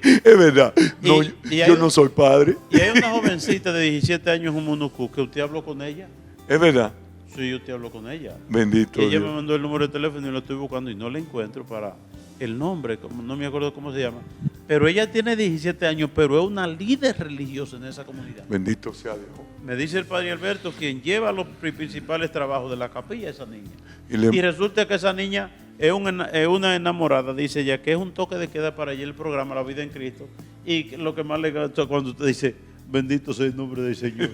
Es verdad. No, yo no soy padre. Y hay una jovencita de 17 años en Jumunucú que usted habló con ella. Es verdad. Sí, usted habló con ella. Bendito Y ella Dios. me mandó el número de teléfono y lo estoy buscando y no le encuentro para el nombre, no me acuerdo cómo se llama. Pero ella tiene 17 años, pero es una líder religiosa en esa comunidad. Bendito sea Dios. Me dice el padre Alberto, quien lleva los principales trabajos de la capilla, esa niña. Y Y resulta que esa niña es una enamorada, dice ella, que es un toque de queda para ella el programa La Vida en Cristo. Y lo que más le gusta cuando usted dice, bendito sea el nombre del Señor.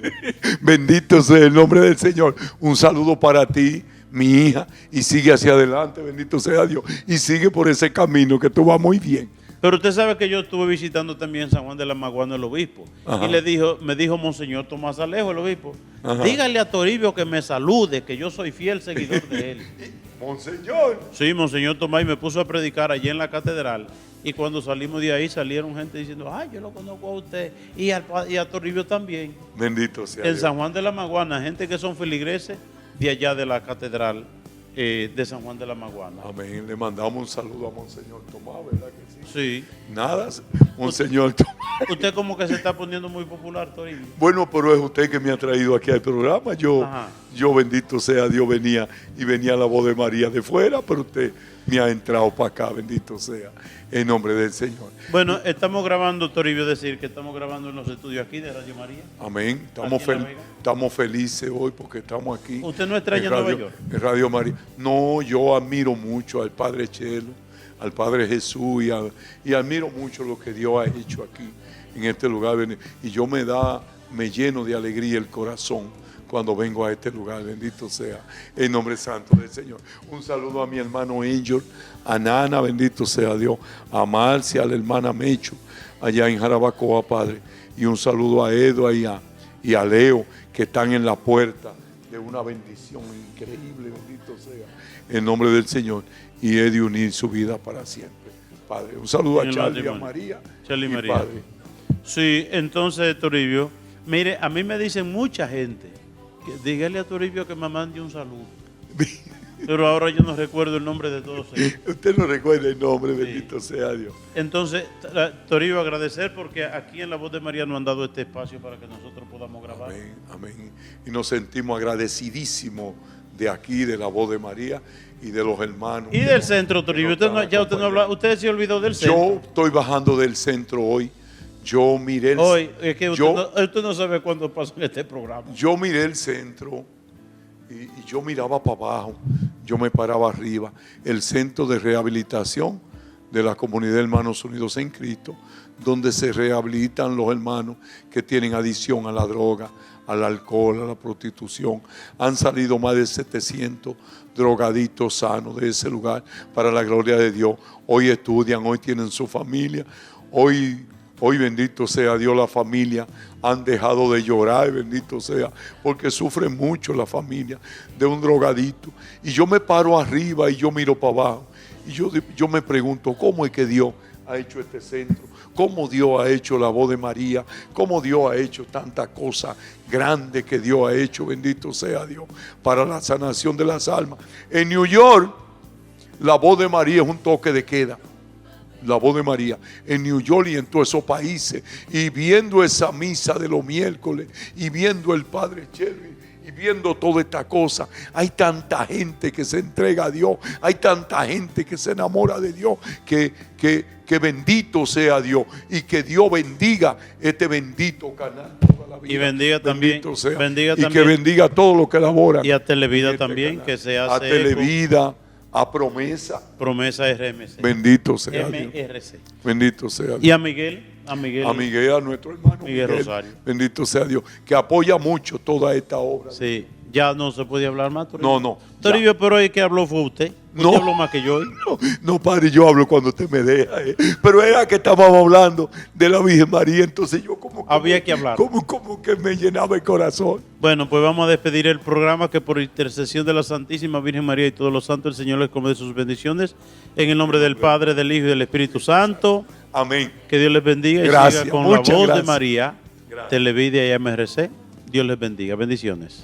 Bendito sea el nombre del Señor. Un saludo para ti, mi hija, y sigue hacia adelante, bendito sea Dios. Y sigue por ese camino que tú vas muy bien. Pero usted sabe que yo estuve visitando también San Juan de la Maguana, el obispo. Ajá. Y me dijo Monseñor Tomás Alejo, el obispo, Ajá. dígale a Toribio que me salude, que yo soy fiel seguidor de él. Monseñor. Sí, Monseñor Tomás, y me puso a predicar allí en la catedral. Y cuando salimos de ahí, salieron gente diciendo, ay, yo lo conozco a usted y a Toribio también. Bendito sea En Dios. San Juan de la Maguana, gente que son feligreses de allá de la catedral de San Juan de la Maguana. Amén. Le mandamos un saludo a Monseñor Tomás, ¿verdad que sí? Sí. Nada, Monseñor Tomás. Usted como que se está poniendo muy popular, Toribio. Bueno, pero es usted que me ha traído aquí al programa. Ajá. Yo bendito sea Dios, venía a la voz de María de fuera, pero usted me ha entrado para acá, bendito sea, en nombre del Señor. Bueno, estamos grabando, Toribio, decir que estamos grabando en los estudios aquí de Radio María. Amén. Aquí en La Vega. Estamos felices hoy porque estamos aquí. ¿Usted no extraña en Nueva Radio- York? En Radio María. No, yo admiro mucho al Padre Chelo, al Padre Jesús y admiro mucho lo que Dios ha hecho aquí en este lugar. Y yo me lleno de alegría el corazón cuando vengo a este lugar, bendito sea el nombre santo del Señor. Un saludo a mi hermano Angel, a Nana, bendito sea Dios, a Marcia, a la hermana Mecho, allá en Jarabacoa, Padre. Y un saludo a Edo y a Leo, que están en la puerta de una bendición increíble, bendito sea el nombre del Señor. Y he de unir su vida para siempre, Padre. Un saludo a En el Charlie, a matrimonio. María. Charlie y y María. Padre. Sí, entonces, Toribio, mire, a mí me dicen mucha gente, que dígale a Toribio que me mande un saludo. Pero ahora yo no recuerdo el nombre de todos ellos. Usted no recuerda el nombre, bendito sea Dios. Entonces, Toribio, agradecer porque aquí en La Voz de María nos han dado este espacio para que nosotros podamos grabar. Amén, amén. Y nos sentimos agradecidísimos de aquí, de la voz de María y de los hermanos. Y del centro, Toribio. Usted se olvidó del centro. Yo estoy bajando del centro hoy. Yo miré Hoy, es que usted no sabe cuándo pasa en este programa. Yo miré el centro y yo miraba para abajo, yo me paraba arriba. El centro de rehabilitación de la comunidad de Hermanos Unidos en Cristo, donde se rehabilitan los hermanos que tienen adicción a la droga, al alcohol, a la prostitución. Han salido más de 700 drogadictos sanos de ese lugar para la gloria de Dios. Hoy estudian, hoy tienen su familia, hoy bendito sea Dios, la familia han dejado de llorar, bendito sea, porque sufre mucho la familia de un drogadicto. Y yo me paro arriba y yo miro para abajo y yo me pregunto, ¿cómo es que Dios ha hecho este centro? ¿Cómo Dios ha hecho la voz de María? ¿Cómo Dios ha hecho tantas cosas grandes que Dios ha hecho? Bendito sea Dios, para la sanación de las almas. En New York, la voz de María es un toque de queda. La voz de María en New York y en todos esos países, y viendo esa misa de los miércoles y viendo el Padre Shelby y viendo toda esta cosa, hay tanta gente que se entrega a Dios, hay tanta gente que se enamora de Dios, que bendito sea Dios, y que Dios bendiga este bendito canal toda la vida. Y bendiga también, sea, bendiga y también, que bendiga a todos los que laboran, y a Televida en este también, canal. que se hace a Televida, a Promesa, Promesa RMC. bendito sea Dios, MRC. bendito sea Dios. Y a Miguel, a A nuestro hermano Miguel Rosario. Bendito sea Dios, que apoya mucho toda esta obra. Sí, ya no se podía hablar más, Toribio. No, Toribio, pero hoy que habló fue usted. Usted No. habló más que yo hoy. No, padre, yo hablo cuando usted me deja. Pero era que estábamos hablando de la Virgen María, entonces yo Había que hablar. Como que me llenaba el corazón. Bueno, pues vamos a despedir el programa, que por intercesión de la Santísima Virgen María y todos los santos, el Señor les concede sus bendiciones. En el nombre del Padre, del Hijo y del Espíritu Santo. Amén. Que Dios les bendiga y Gracias, siga con la muchas voz de gracias. María, Televida y MRC. Dios les bendiga. Bendiciones.